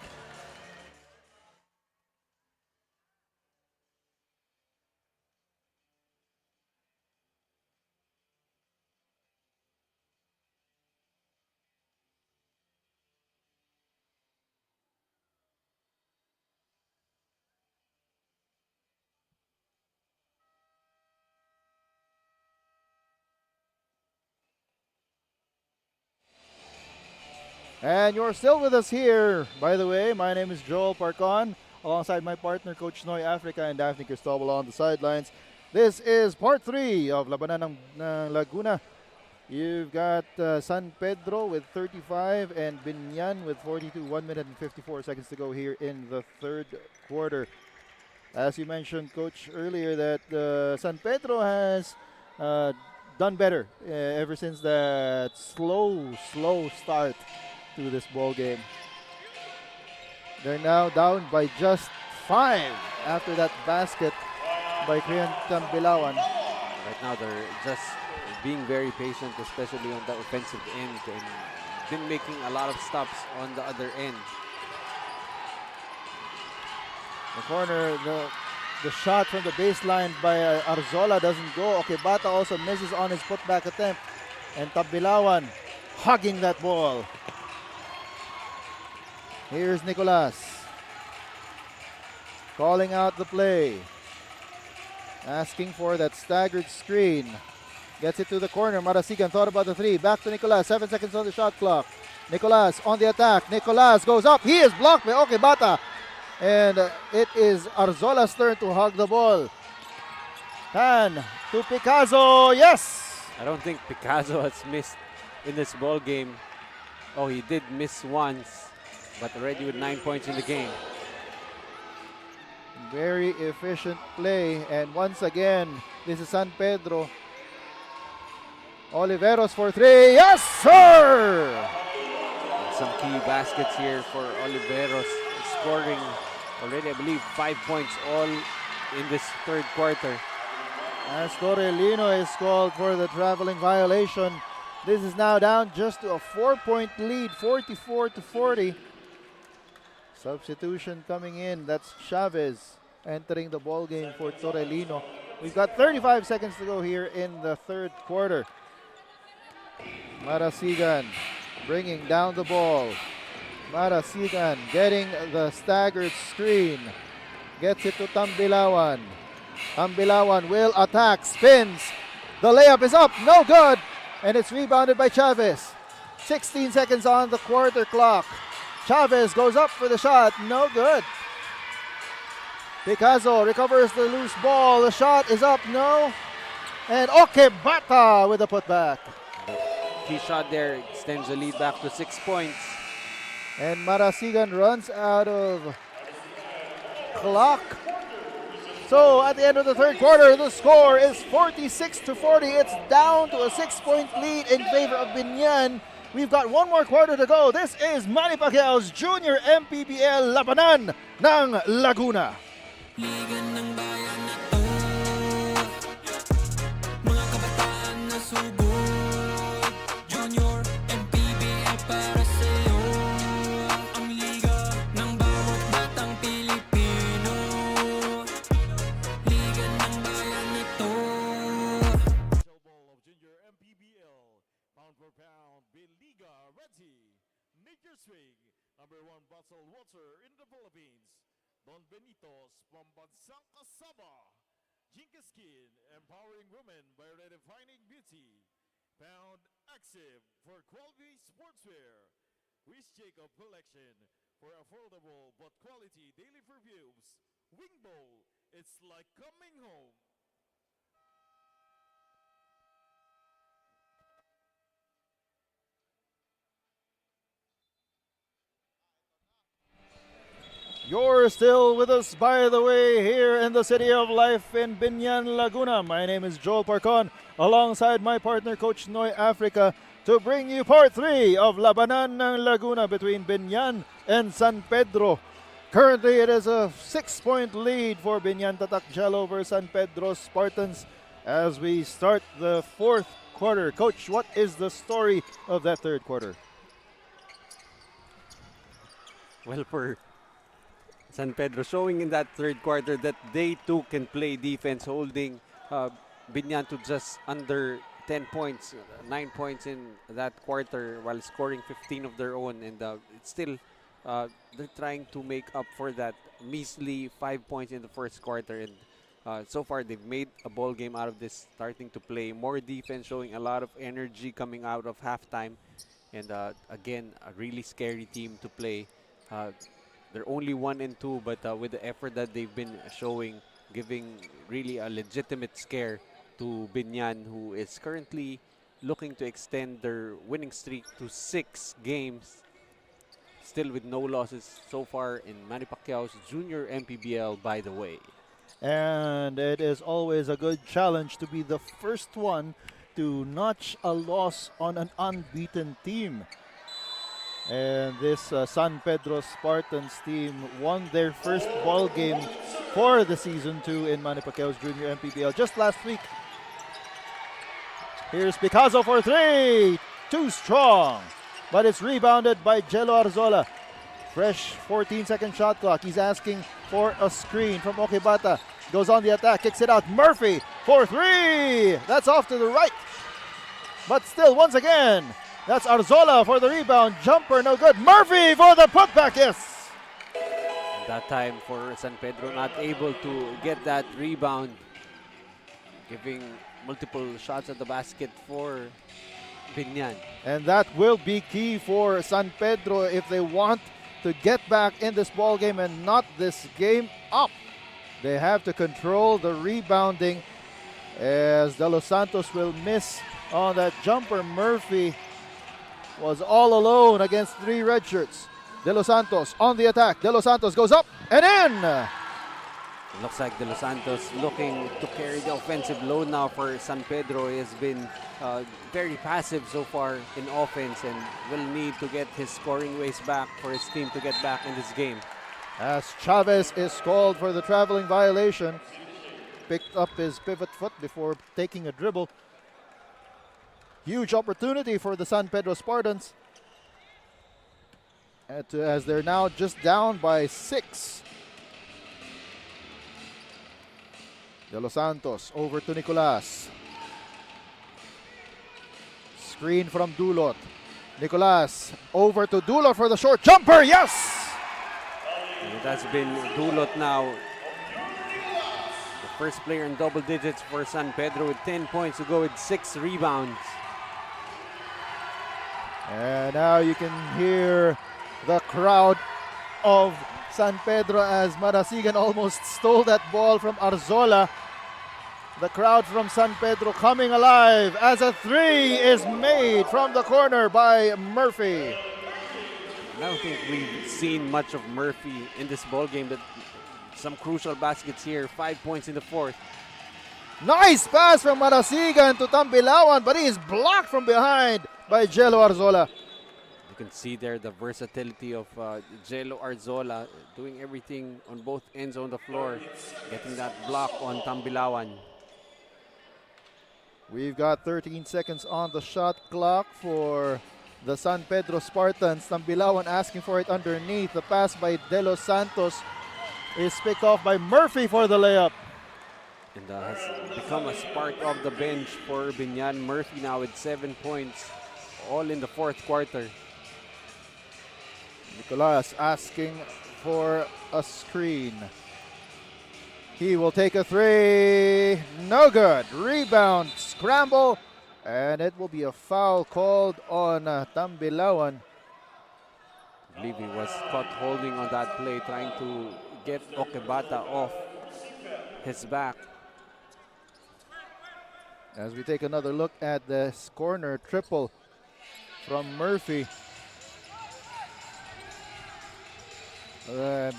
S1: And you're still with us here. By the way, my name is Joel Parcon, alongside my partner, Coach Noy Africa and Daphne Cristobal on the sidelines. This is part 3 of Labanan ng Laguna. You've got San Pedro with 35 and Biñan with 42. 1 minute and 54 seconds to go here in the third quarter. As you mentioned, Coach, earlier that San Pedro has done better ever since that slow start to this ball game. They're now down by just 5 after that basket by Krian Tambilawan.
S2: Right now they're just being very patient, especially on the offensive end, and been making a lot of stops on the other end.
S1: The corner, the shot from the baseline by Arzola doesn't go. Okebata also misses on his putback attempt. And Tambilawan hugging that ball. Here's Nicolas. Calling out the play. Asking for that staggered screen. Gets it to the corner. Marasigan thought about the 3. Back to Nicolas. 7 seconds on the shot clock. Nicolas on the attack. Nicolas goes up. He is blocked by Okebata. And it is Arzola's turn to hug the ball. Tan to Picazo. Yes!
S2: I don't think Picazo has missed in this ball game. Oh, he did miss once, but already with 9 points in the game.
S1: Very efficient play. And once again, this is San Pedro. Oliveros for 3. Yes, sir!
S2: Some key baskets here for Oliveros, scoring already, I believe, 5 points all in this third quarter.
S1: As Torrelino is called for the traveling violation. This is now down just to a 4-point lead, 44-40. Substitution coming in. That's Chavez entering the ball game for Torrelino. We've got 35 seconds to go here in the third quarter. Marasigan bringing down the ball. Marasigan getting the staggered screen. Gets it to Tambilawan. Tambilawan will attack, spins. The layup is up, no good. And it's rebounded by Chavez. 16 seconds on the quarter clock. Chavez goes up for the shot. No good. Picasso recovers the loose ball. The shot is up. No. And Okebata with the putback.
S2: Key shot there extends the lead back to 6 points.
S1: And Marasigan runs out of clock. So at the end of the third quarter, the score is 46-40. It's down to a 6-point lead in favor of Biñan. We've got one more quarter to go. This is Manny Pacquiao's Junior MPBL Labanan ng Laguna.
S5: Liga ng bayan na to, mga kabataan na subok, Junior MPBL para sa'yo, ang liga ng bawat batang Pilipino, liga ng bayan na to.
S3: Ball of Junior MPBL, pound for pound, Liga ready. Nature swing, number 1 bottled water in the Philippines. Don Benitos, Pambansang Kasaba. Jinka Skin, empowering women by redefining beauty. Pound Active for quality sportswear. Wish Jacob Collection for affordable but quality daily perfumes. Wing Bowl, it's like coming home.
S1: You're still with us, by the way, here in the City of Life in Biñan, Laguna. My name is Joel Parcon, alongside my partner, Coach Noy Africa, to bring you part 3 of Labanan ng Laguna between Biñan and San Pedro. Currently, it is a 6-point lead for Biñan Tatak over San Pedro Spartans as we start the fourth quarter. Coach, what is the story of that third quarter?
S2: Well, for San Pedro showing in that third quarter that they too can play defense, holding Biñan to just under 10 points, 9 points in that quarter while scoring 15 of their own. And it's still, they're trying to make up for that measly 5 points in the first quarter. And so far, they've made a ball game out of this, starting to play more defense, showing a lot of energy coming out of halftime. And again, a really scary team to play. They're only 1-2, but with the effort that they've been showing, giving really a legitimate scare to Biñan, who is currently looking to extend their winning streak to 6 games, still with no losses so far in Manny Pacquiao's Junior MPBL, by the way.
S1: And it is always a good challenge to be the first one to notch a loss on an unbeaten team. And this San Pedro Spartans team won their first ball game for the season 2 in Manny Pacquiao's Junior MPBL just last week. Here's Picasso for 3. Too strong. But it's rebounded by Jello Arzola. Fresh 14-second shot clock. He's asking for a screen from Okebata. Goes on the attack, kicks it out. Murphy for 3. That's off to the right. But still, once again, that's Arzola for the rebound. Jumper, no good. Murphy for the putback, yes.
S2: That time for San Pedro, not able to get that rebound, giving multiple shots at the basket for Biñan.
S1: And that will be key for San Pedro if they want to get back in this ball game and not this game up. They have to control the rebounding as De Los Santos will miss on that jumper. Murphy was all alone against 3 red shirts. De Los Santos on the attack. De Los Santos goes up and in.
S2: Looks like De Los Santos looking to carry the offensive load now for San Pedro. He has been very passive so far in offense and will need to get his scoring ways back for his team to get back in this game.
S1: As Chavez is called for the traveling violation. Picked up his pivot foot before taking a dribble. Huge opportunity for the San Pedro Spartans as they're now just down by 6. De Los Santos over to Nicolas. Screen from Dulot. Nicolas over to Dulot for the short jumper. Yes!
S2: And it has been Dulot now, the first player in double digits for San Pedro with 10 points to go with 6 rebounds.
S1: And now you can hear the crowd of San Pedro as Marasigan almost stole that ball from Arzola. The crowd from San Pedro coming alive as a three is made from the corner by Murphy.
S2: I don't think we've seen much of Murphy in this ball game, but some crucial baskets here. 5 points in the fourth.
S1: Nice pass from Marasigan to Tambilawan, but he is blocked from behind by Jello Arzola.
S2: You can see there the versatility of Jello Arzola doing everything on both ends on the floor, getting that block on Tambilawan.
S1: We've got 13 seconds on the shot clock for the San Pedro Spartans. Tambilawan asking for it underneath. The pass by De Los Santos is picked off by Murphy for the layup.
S2: And has become a spark of the bench for Biñan. Murphy now with 7 points, all in the fourth quarter.
S1: Nicolas asking for a screen. He will take a three. No good. Rebound, scramble, and it will be a foul called on Tambilawan.
S2: I believe he was caught holding on that play, trying to get Okebata off his back.
S1: As we take another look at this corner triple from Murphy.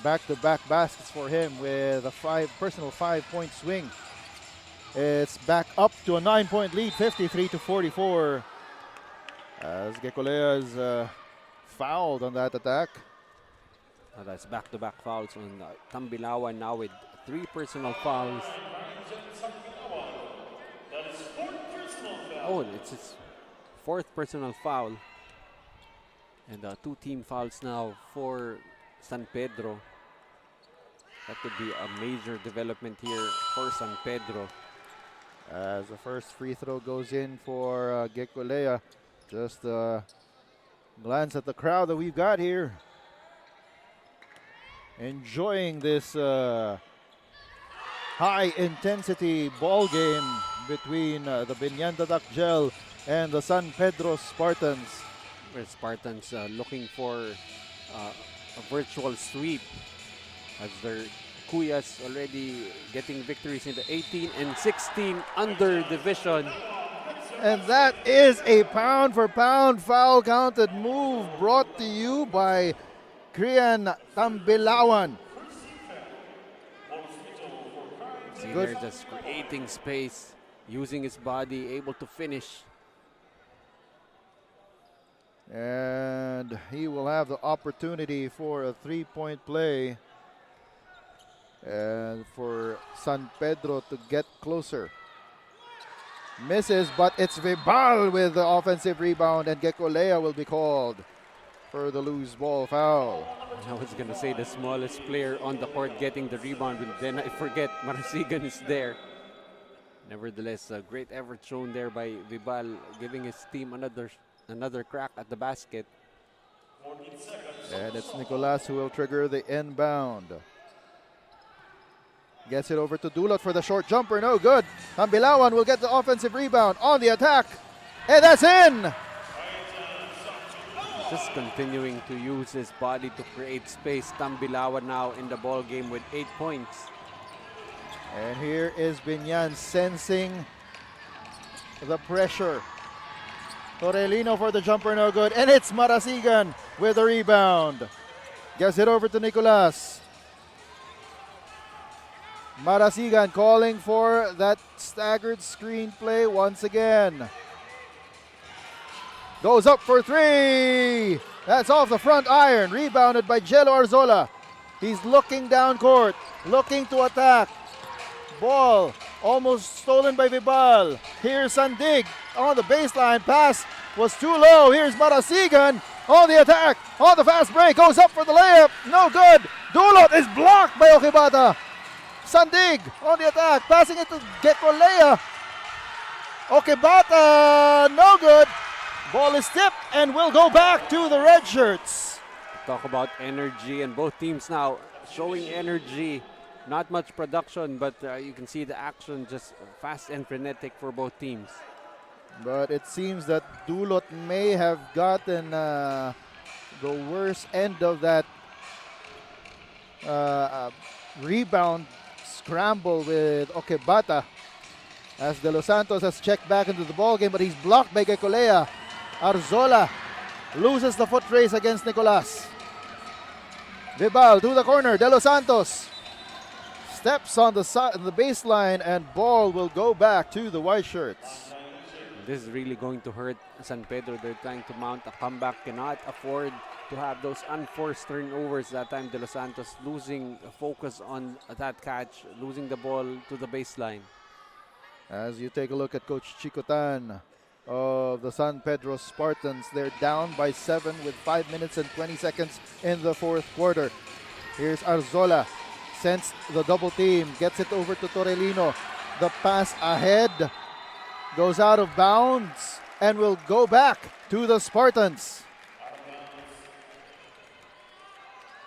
S1: Back-to-back baskets for him with a personal 5-point swing. It's back up to a 9-point lead, 53-44. As Gekolea is fouled on that attack.
S2: That's back-to-back fouls on Tambilawan now with 3 personal fouls. Oh, it's his 4th personal foul. And 2 team fouls now for San Pedro. That could be a major development here for San Pedro.
S1: As the first free throw goes in for Gekolea. Just glance at the crowd that we've got here. Enjoying this high-intensity ball game between the Biñan Tatak Gel and the San Pedro Spartans.
S2: Where Spartans looking for a virtual sweep as their Kuyas already getting victories in the 18 and 16 under division.
S1: And that is a pound-for-pound foul counted move brought to you by Krian Tambilawan.
S2: See, they're just creating space, using his body, able to finish.
S1: And he will have the opportunity for a 3-point play and for San Pedro to get closer. Misses, but it's Vibal with the offensive rebound, and Gekolea will be called for the loose ball foul.
S2: I was going to say the smallest player on the court getting the rebound, but then I forget Marasigan is there. Nevertheless, a great effort shown there by Vibal, giving his team another crack at the basket.
S1: And it's Nicolas who will trigger the inbound. Gets it over to Dulot for the short jumper. No good. Tambilawan will get the offensive rebound on the attack. And that's in.
S2: Just continuing to use his body to create space. Tambilawan now in the ball game with 8 points.
S1: And here is Biñan sensing the pressure. Torelino for the jumper, no good. And it's Marasigan with the rebound. Gets it over to Nicolas. Marasigan calling for that staggered screen play once again. Goes up for three. That's off the front iron. Rebounded by Jello Arzola. He's looking down court, looking to attack. Ball almost stolen by Vibal. Here's Sandig on the baseline. Pass was too low. Here's Marasigan on the attack. On the fast break. Goes up for the layup. No good. Dulot is blocked by Okebata. Sandig on the attack. Passing it to Gekolea. Okebata. No good. Ball is tipped and will go back to the red shirts.
S2: Talk about energy, and both teams now showing energy. Not much production, but you can see the action just fast and frenetic for both teams.
S1: But it seems that Dulot may have gotten the worst end of that rebound scramble with Okebata, as De Los Santos has checked back into the ball game, but he's blocked by Gecolea. Arzola loses the foot race against Nicolas. Vibal to the corner. De Los Santos steps on the baseline, and ball will go back to the White Shirts.
S2: This is really going to hurt San Pedro. They're trying to mount a comeback, cannot afford to have those unforced turnovers. That time De Los Santos losing focus on that catch, losing the ball to the baseline.
S1: As you take a look at Coach Chicotan of the San Pedro Spartans, they're down by 7 with 5 minutes and 20 seconds in the fourth quarter. Here's Arzola, sensed the double team, gets it over to Torrelino. The pass ahead goes out of bounds and will go back to the Spartans.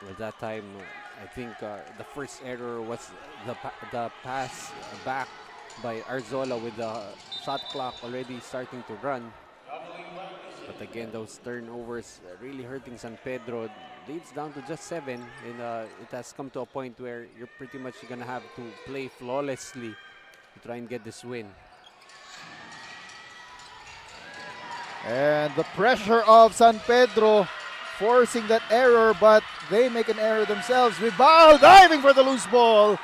S2: At that time, I think the first error was the pass back by Arzola with the shot clock already starting to run. But again, those turnovers really hurting San Pedro. Leads down to just 7, and it has come to a point where you're pretty much going to have to play flawlessly to try and get this win.
S1: And the pressure of San Pedro forcing that error, but they make an error themselves. Vibal diving for the loose ball.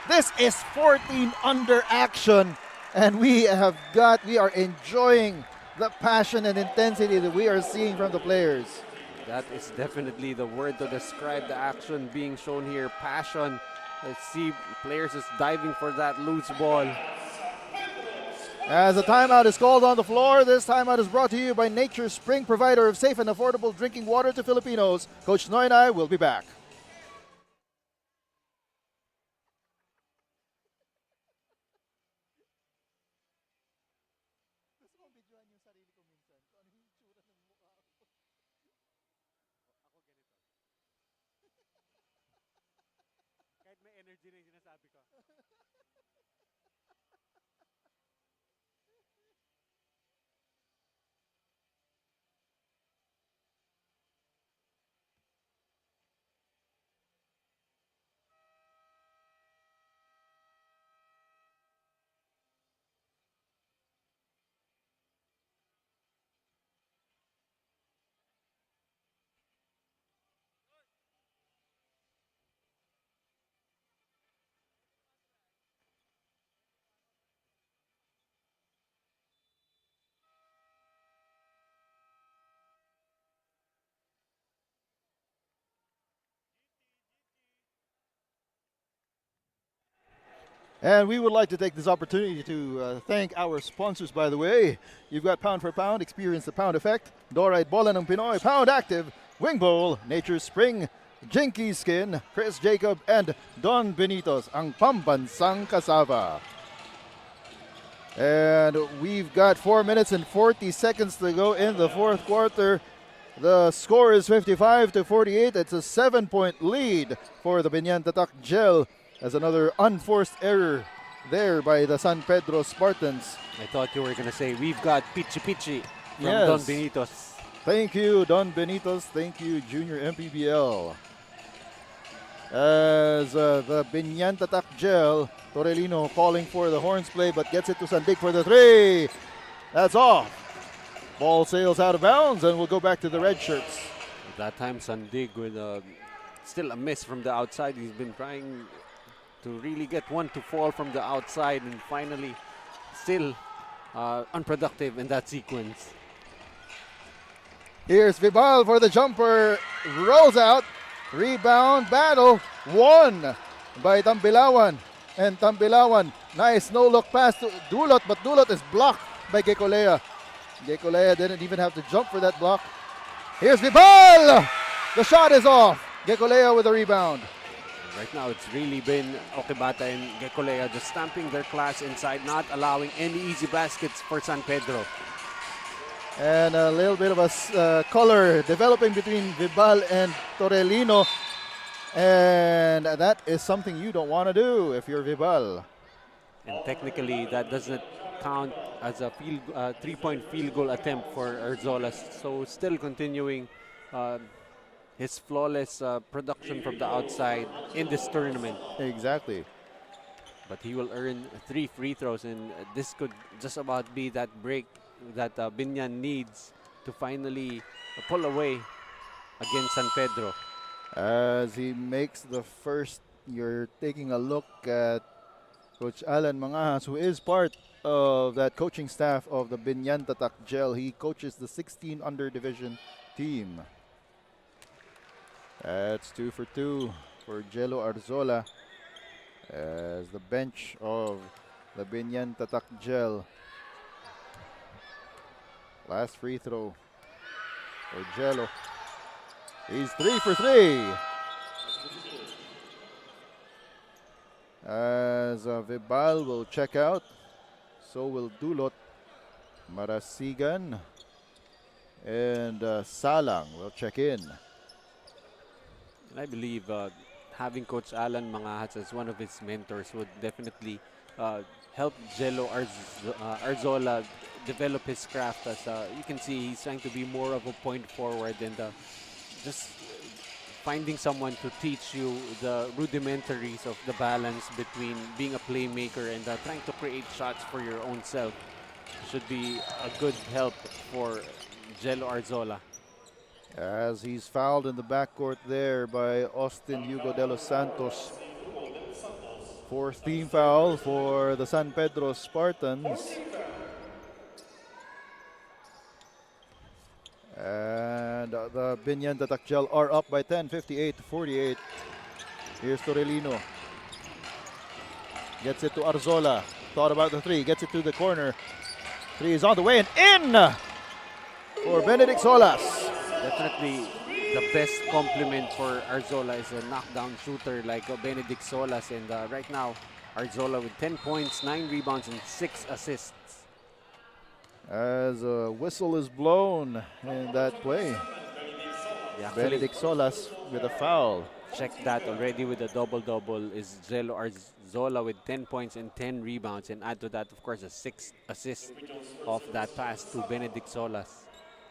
S1: This is 14 under action, and we are enjoying the passion and intensity that we are seeing from the players.
S2: That is definitely the word to describe the action being shown here. Passion. Let's see players just diving for that loose ball.
S1: As a timeout is called on the floor, this timeout is brought to you by Nature Spring, provider of safe and affordable drinking water to Filipinos. Coach Noy and I will be back. And we would like to take this opportunity to thank our sponsors, by the way. You've got Pound for Pound, experience the Pound Effect, Dorite Bola ng Pinoy, Pound Active, Wing Bowl, Nature Spring, Jinky Skin, Chris Jacob, and Don Benitos, ang pambansang kasava. And we've got 4 minutes and 40 seconds to go in the fourth quarter. The score is 55-48. It's a 7-point lead for the Biñan Tatak Gel, as another unforced error there by the San Pedro Spartans.
S2: I thought you were going to say, we've got Pichi Pichi from
S1: Yes.
S2: Don Benitos.
S1: Thank you, Don Benitos. Thank you, Junior MPBL. As the Biñan Tatak Gel, Torrelino calling for the horns play, but gets it to Sandig for the three. That's off. Ball sails out of bounds, and we'll go back to the red shirts.
S2: At that time, Sandig with still a miss from the outside. He's been trying to really get one to fall from the outside, and finally still unproductive in that sequence.
S1: Here's Vibal for the jumper, rolls out, rebound battle, won by Tambilawan. And Tambilawan, nice no-look pass to Dulot, but Dulot is blocked by Gecolea. Gecolea didn't even have to jump for that block. Here's Vibal! The shot is off. Gecolea with a rebound.
S2: Right now, it's really been Okebata and Gecolea just stamping their class inside, not allowing any easy baskets for San Pedro.
S1: And a little bit of a color developing between Vibal and Torrelino. And that is something you don't want to do if you're Vibal.
S2: And technically, that doesn't count as a 3-point field goal attempt for Arzola. So still continuing uh, his flawless production from the outside in this tournament.
S1: Exactly.
S2: But he will earn 3 free throws, and this could just about be that break that Biñan needs to finally pull away against San Pedro.
S1: As he makes the first, you're taking a look at Coach Alan Mangajas, who is part of that coaching staff of the Biñan Tatak Gel. He coaches the 16 under division team. That's 2 for 2 for Jello Arzola as the bench of the Biñan Tatak Gel. Last free throw for Jello. He's 3 for 3. As Vibal will check out, so will Dulot, Marasigan, and Salang will check in.
S2: And I believe having Coach Alan Mangajas as one of his mentors would definitely help Jello Arzola develop his craft. As you can see, he's trying to be more of a point forward and just finding someone to teach you the rudimentaries of the balance between being a playmaker and trying to create shots for your own self should be a good help for Jello Arzola.
S1: As he's fouled in the backcourt there by Austin Hugo de los Santos. Fourth team foul for the San Pedro Spartans. And the Biñan Tatak Gel are up by 10, 58-48. Here's Torelino. Gets it to Arzola. Thought about the three. Gets it to the corner. Three is on the way and in for Benedict Solas.
S2: Definitely the best compliment for Arzola is a knockdown shooter like Benedict Solas. And right now, Arzola with 10 points, 9 rebounds, and 6 assists.
S1: As a whistle is blown in that play.
S2: Yeah,
S1: Benedict Solas with a foul.
S2: check that already with a double-double is Jello Arzola with 10 points and 10 rebounds. And add to that, of course, a 6 assist of that pass to Benedict Solas.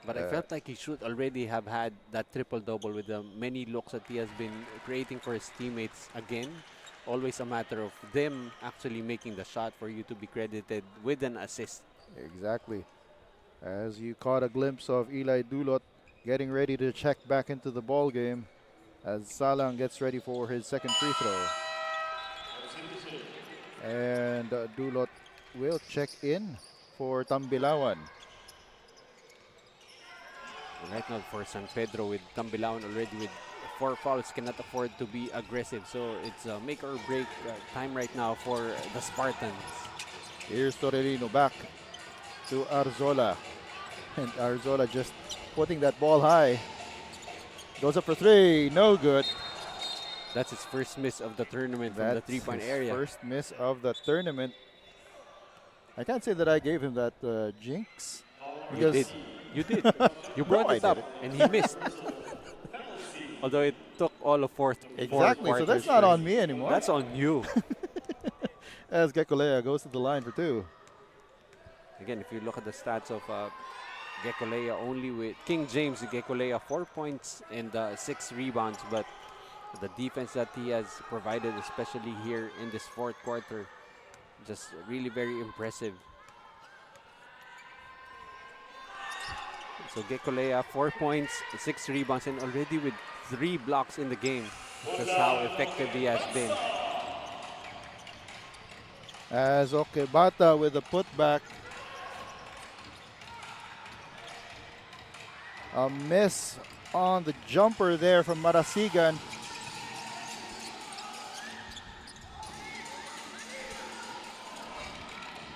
S2: But I felt like he should already have had that triple-double with the many looks that he has been creating for his teammates. Again, always a matter of them actually making the shot for you to be credited with an assist.
S1: Exactly. As you caught a glimpse of Eli Dulot getting ready to check back into the ball game as Salang gets ready for his second free throw. And Dulot will check in for Tambilawan.
S2: Right now for San Pedro with Tambilawan already with 4 fouls, cannot afford to be aggressive. So it's a make or break time right now for the Spartans.
S1: Here's Torelino back to Arzola. And Arzola just putting that ball high. Goes up for 3, no good.
S2: That's his first miss of the tournament from the three-point area.
S1: First miss of the tournament. I can't say that I gave him that jinx.
S2: You did. You did. You brought it up and he missed. Although it took all of four
S1: Exactly, so that's
S2: quarters
S1: not
S2: for
S1: on
S2: him.
S1: me anymore.
S2: That's on you.
S1: As Gekolea goes to the line for 2.
S2: Again, if you look at the stats of Gekolea, only with King James Gekolea 4 points and 6 rebounds, but the defense that he has provided, especially here in this fourth quarter, just really very impressive. So Gekolea 4 points, 6 rebounds, and already with 3 blocks in the game. That's how effective he has been.
S1: As Okebata with the putback. A miss on the jumper there from Marasigan.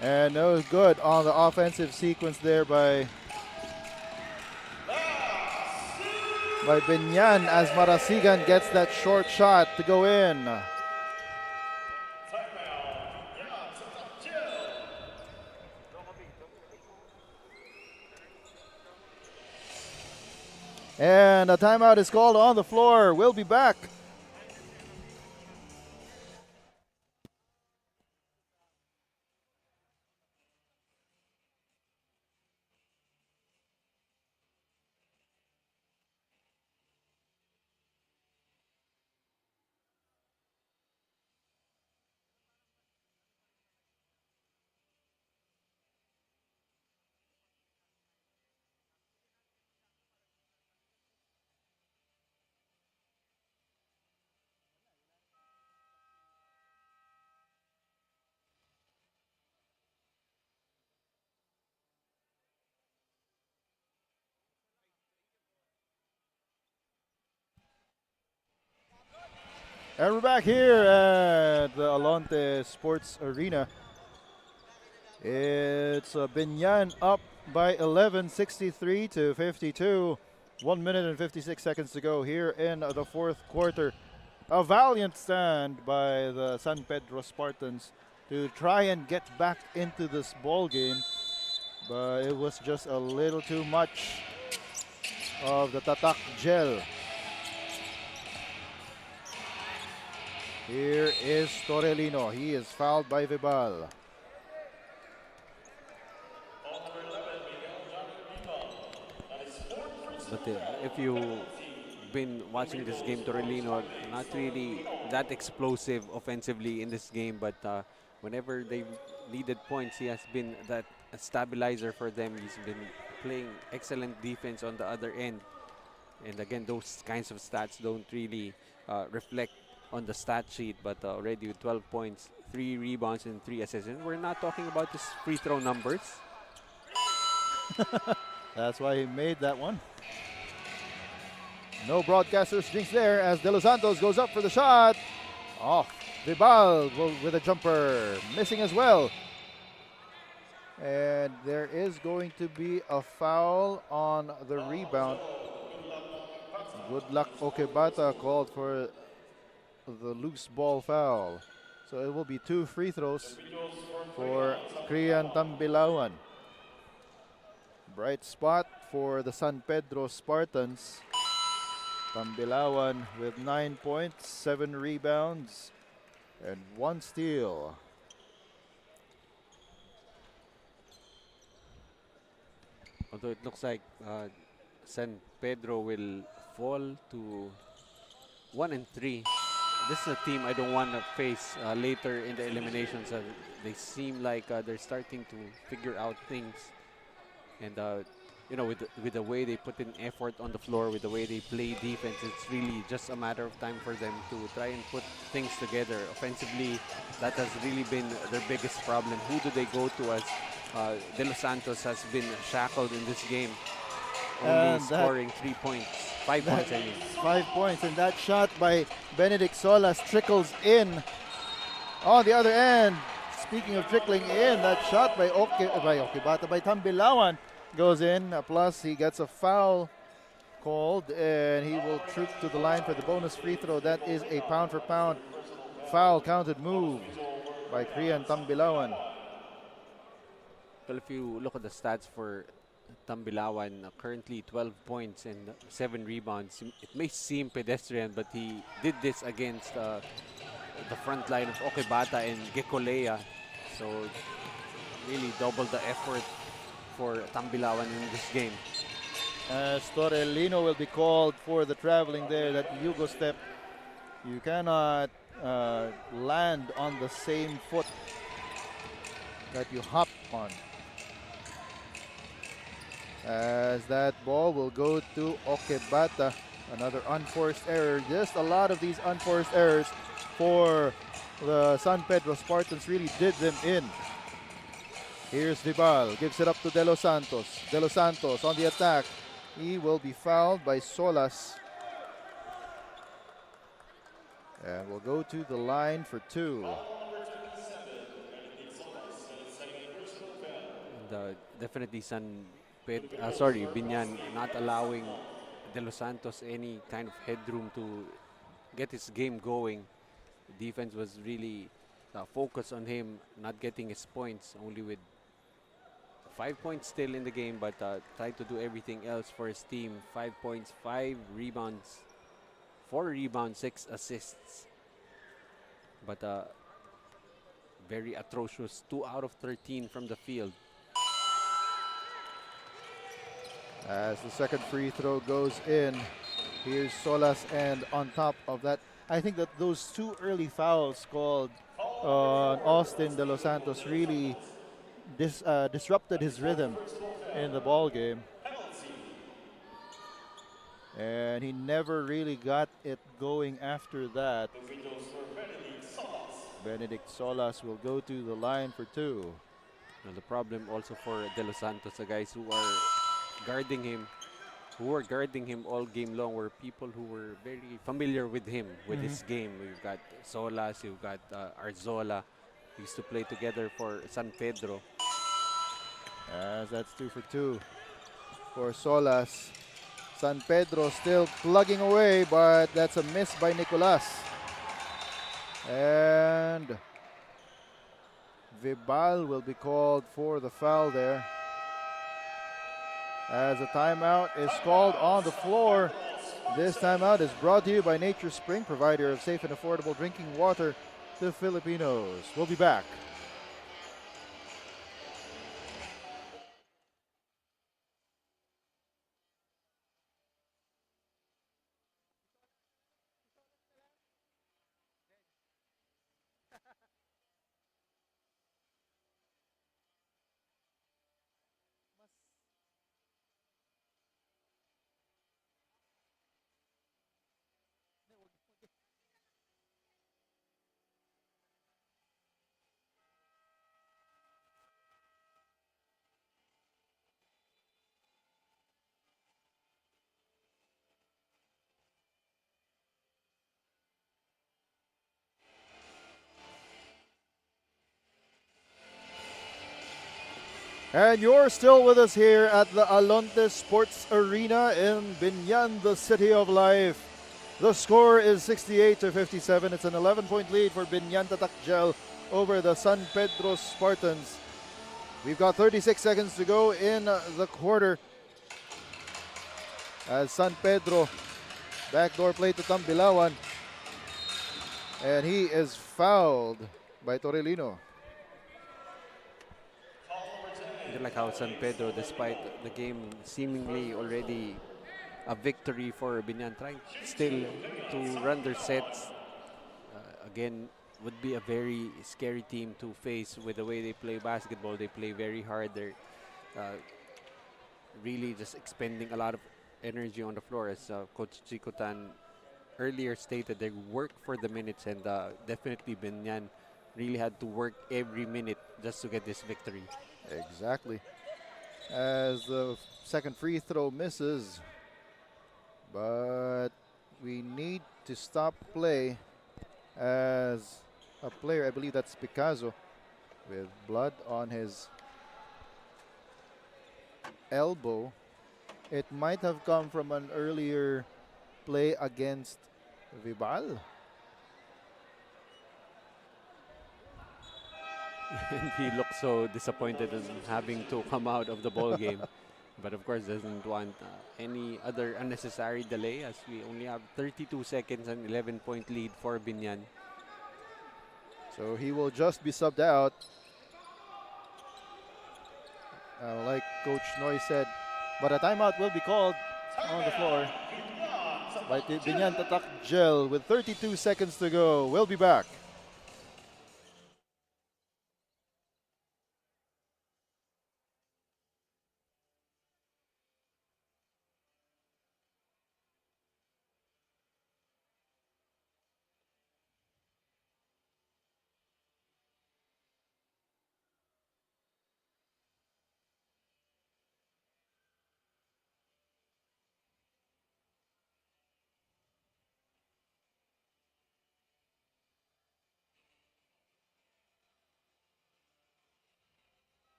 S1: And no good on the offensive sequence there by Biñan as Marasigan gets that short shot to go in. And a timeout is called on the floor. We'll be back. And we're back here at the Alonte Sports Arena. It's Biñan up by 11, 63 to 52. 1 minute and 56 seconds to go here in the fourth quarter. A valiant stand by the San Pedro Spartans to try and get back into this ball game, but it was just a little too much of the Tatak gel. Here is Torrelino. He is fouled by Vibal.
S2: But if you've been watching this game, Torrelino not really that explosive offensively in this game, but whenever they needed points, he has been that stabilizer for them. He's been playing excellent defense on the other end. And again, those kinds of stats don't really reflect on the stat sheet, but already with 12 points, 3 rebounds, and 3 assists. And we're not talking about his free throw numbers.
S1: That's why he made that one. No broadcaster's jinx there as De Los Santos goes up for the shot. Off. Vibal with a jumper. Missing as well. And there is going to be a foul on the rebound. Good luck Okebata called for the loose ball foul. So it will be 2 free throws for Krian Tambilawan. Bright spot for the San Pedro Spartans. Tambilawan with 9 points, 7 rebounds, and 1 steal.
S2: Although it looks like San Pedro will fall to 1-3. This is a team I don't want to face later in the eliminations. They seem like they're starting to figure out things. And you know, with the way they put in effort on the floor, with the way they play defense, it's really just a matter of time for them to try and put things together. Offensively, that has really been their biggest problem. Who do they go to as De Los Santos has been shackled in this game, only scoring 3 points, 5 points, I mean.
S1: 5 points, and that shot by Benedict Solas trickles in. On the other end, speaking of trickling in, that shot by Okebata, by Tambilawan goes in. Plus, he gets a foul called, and he will troop to the line for the bonus free throw. That is a pound-for-pound foul counted move by Krian Tambilawan.
S2: Well, if you look at the stats for Tambilawan, currently 12 points and 7 rebounds. It may seem pedestrian, but he did this against the front line of Okebata and Gekolea. So really double the effort for Tambilawan in this game.
S1: As Torrelino will be called for the traveling there, that Yugo step. You cannot land on the same foot that you hop on. As that ball will go to Okebata. Another unforced error. Just a lot of these unforced errors for the San Pedro Spartans really did them in. Here's Vibal, gives it up to De Los Santos. De Los Santos on the attack. He will be fouled by Solas. And will go to the line for 2.
S2: And definitely Biñan not allowing De Los Santos any kind of headroom to get his game going. The defense was really focused on him not getting his points, only with 5 points still in the game, but tried to do everything else for his team. 5 points, 5 rebounds, 4 rebounds, 6 assists. But very atrocious, 2 out of 13 from the field.
S1: As the second free throw goes in, here's Solas, and on top of that, I think that those 2 early fouls called on Austin De Los Santos really disrupted his rhythm in the ball game. And he never really got it going after that. Benedict Solas will go to the line for 2.
S2: And the problem also for De Los Santos, the guys who are guarding him, who were guarding him all game long were people who were very familiar with him, with his game. We've got Solas, you've got Arzola, who used to play together for San Pedro.
S1: As that's 2 for 2 for Solas. San Pedro still plugging away, but that's a miss by Nicolas. And Vibal will be called for the foul there. As a timeout is called on the floor. This timeout is brought to you by Nature Spring, provider of safe and affordable drinking water to Filipinos. We'll be back. And you're still with us here at the Alonte Sports Arena in Biñan, the City of Life. The score is 68-57. It's an 11-point lead for Biñan Tatak Gel over the San Pedro Spartans. We've got 36 seconds to go in the quarter. As San Pedro backdoor play to Tambilawan. And he is fouled by Torrelino.
S2: I like how San Pedro, despite the game seemingly already a victory for Biñan, trying still to run their sets. Again, would be a very scary team to face with the way they play basketball. They play very hard. They're really just expending a lot of energy on the floor. As Coach Chico Tan earlier stated, they work for the minutes, and definitely Biñan really had to work every minute just to get this victory.
S1: Exactly. As the second free throw misses, but we need to stop play as a player, I believe that's Picasso, with blood on his elbow. It might have come from an earlier play against Vibal.
S2: And he looked so disappointed in having to come out of the ball game. But of course doesn't want any other unnecessary delay, as we only have 32 seconds and 11-point lead for Biñan.
S1: So he will just be subbed out. Like Coach Noy said, but a timeout will be called on the floor by Biñan Tatak Gel with 32 seconds to go. We'll be back.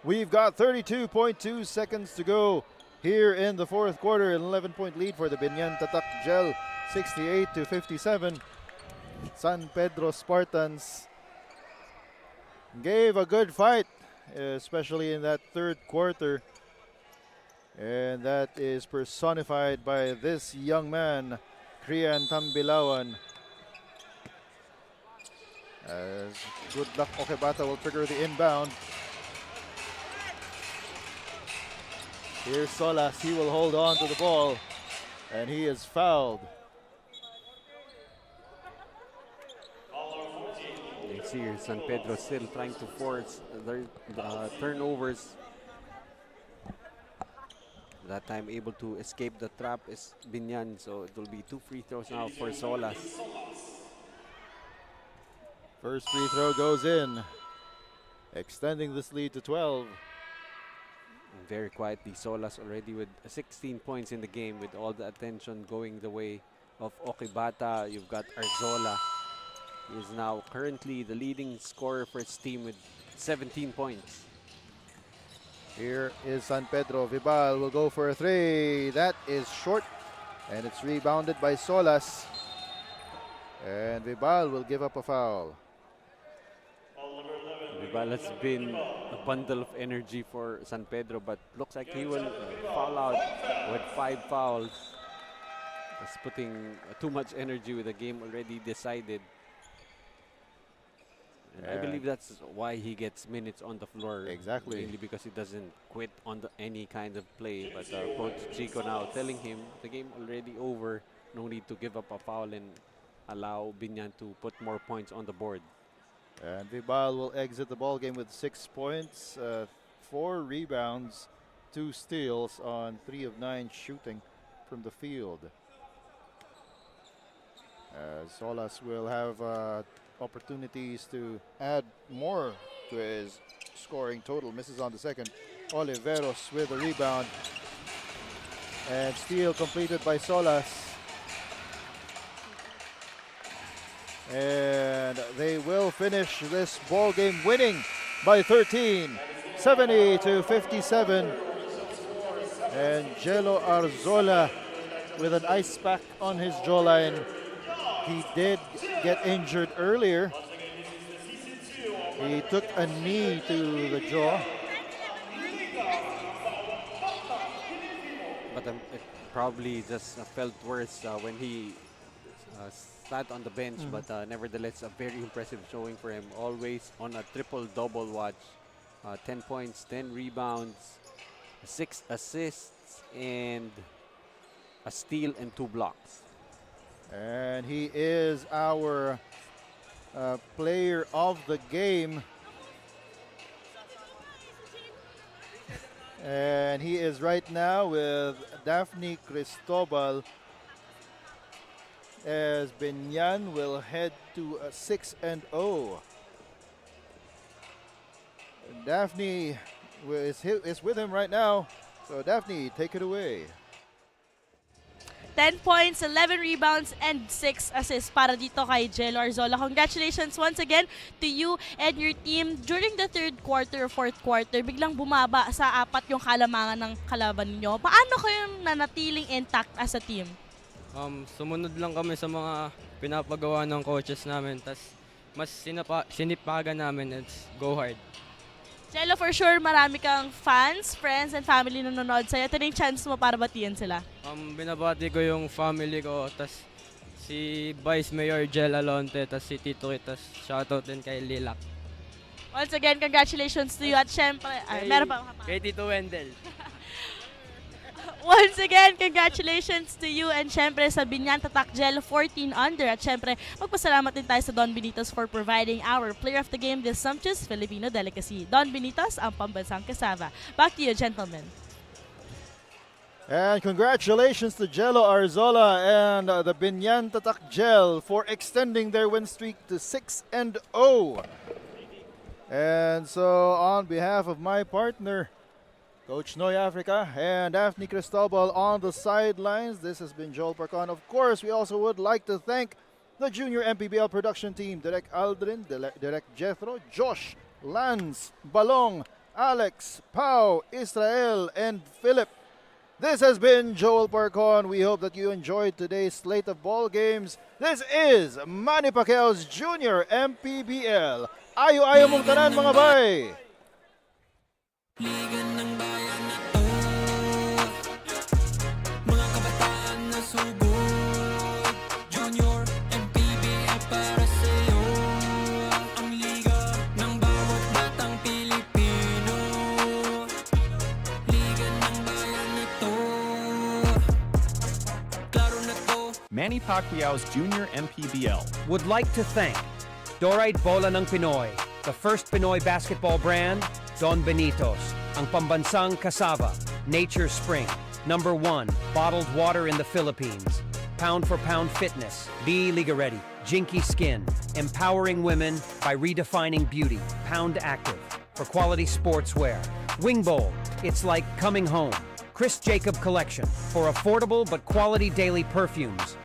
S1: We've got 32.2 seconds to go here in the fourth quarter. An 11-point lead for the Biñan Tatak Gel, 68-57. San Pedro Spartans gave a good fight, especially in that third quarter. And that is personified by this young man, Krian Tambilawan. As good luck Okebata will trigger the inbound. Here's Solas, he will hold on to the ball, and he is fouled.
S2: They points here. San Pedro still trying to force their turnovers. That time able to escape the trap is Biñan, so it will be 2 free throws now for Solas.
S1: First free throw goes in, extending this lead to 12.
S2: Very quietly, Solas already with 16 points in the game, with all the attention going the way of Okibata. You've got Arzola. He is now currently the leading scorer for his team with 17 points.
S1: Here is San Pedro. Vibal will go for a three. That is short, and it's rebounded by Solas. And Vibal will give up a foul.
S2: Vibal has been a bundle of energy for San Pedro, but looks like he will foul out with 5 fouls. That's putting too much energy with the game already decided. And I believe that's why he gets minutes on the floor.
S1: Exactly.
S2: Mainly because he doesn't quit on any kind of play. But Coach Chico now telling him the game already over. No need to give up a foul and allow Biñan to put more points on the board.
S1: And Vibal will exit the ball game with 6 points, 4 rebounds, 2 steals on 3 of 9 shooting from the field. Solas will have opportunities to add more to his scoring total. Misses on the second. Oliveros with a rebound. And steal completed by Solas. And they will finish this ball game winning by 13, 70-57. And Jello Arzola with an ice pack on his jawline. He did get injured earlier. He took a knee to the jaw.
S2: But it probably just felt worse when he sat on the bench. But nevertheless, a very impressive showing for him. Always on a triple-double watch. 10 points, 10 rebounds, 6 assists, and a steal and 2 blocks.
S1: And he is our player of the game. And he is right now with Daphne Cristobal, as Biñan will head to 6-0. Daphne is with him right now. So Daphne, take it away.
S4: 10 points, 11 rebounds, and 6 assists para dito kay Jello Arzola. Congratulations once again to you and your team. During the third quarter, fourth quarter, biglang bumaba sa 4 yung kalamangan ng kalaban niyo. Paano kayo nanatiling intact as a team?
S8: Sumunod lang kami sa mga pinapagawa ng coaches namin. Tas mas sinipagan namin. It's go hard.
S4: Jello, for sure, marami kang fans, friends, and family na nanonood sa'yo. Ito na yung chance mo para batiyan sila.
S8: Binabati ko yung family ko, tas si Vice Mayor Jel Alonte, tas si Tito Kit, tas shoutout din kay Lilac.
S4: Once again, congratulations to you at syempre, meron pa
S8: Kay Tito Wendell.
S4: Once again, congratulations to you and syempre sa Biñan Tatak Gel 14 under. At syempre, magpasalamat din tayo sa Don Benitos for providing our player of the game, this sumptuous Filipino delicacy. Don Benitos, ang pambansang kasava. Back to you, gentlemen.
S1: And congratulations to Jello Arzola and the Biñan Tatak Gel for extending their win streak to 6-0. And so on behalf of my partner, Coach Noy Africa and Daphne Cristobal on the sidelines, this has been Joel Parcon. Of course, we also would like to thank the junior MPBL production team, Direk Aldrin, Direk Jethro, Josh, Lance, Balong, Alex, Pau, Israel, and Philip. This has been Joel Parcon. We hope that you enjoyed today's slate of ball games. This is Manny Pacquiao's Junior MPBL. Ayo-ayo mong tanan, mga bay!
S5: Liga ng bayan na to, mga kabataan na sugod, Junior MPBL para sa'yo, ang liga ng bawat batang Pilipino. Liga ng bayan na to, klaro na to.
S6: Manny Pacquiao's Junior MPBL.
S7: Would like to thank Dorite Bola ng Pinoy, the first Pinoy basketball brand, Don Benitos, ang pambansang cassava, Nature Spring, number 1, bottled water in the Philippines. Pound for pound fitness, be Liga Ready, Jinky Skin, empowering women by redefining beauty, Pound Active, for quality sportswear. Wing Bowl, it's like coming home. Chris Jacob Collection, for affordable but quality daily perfumes.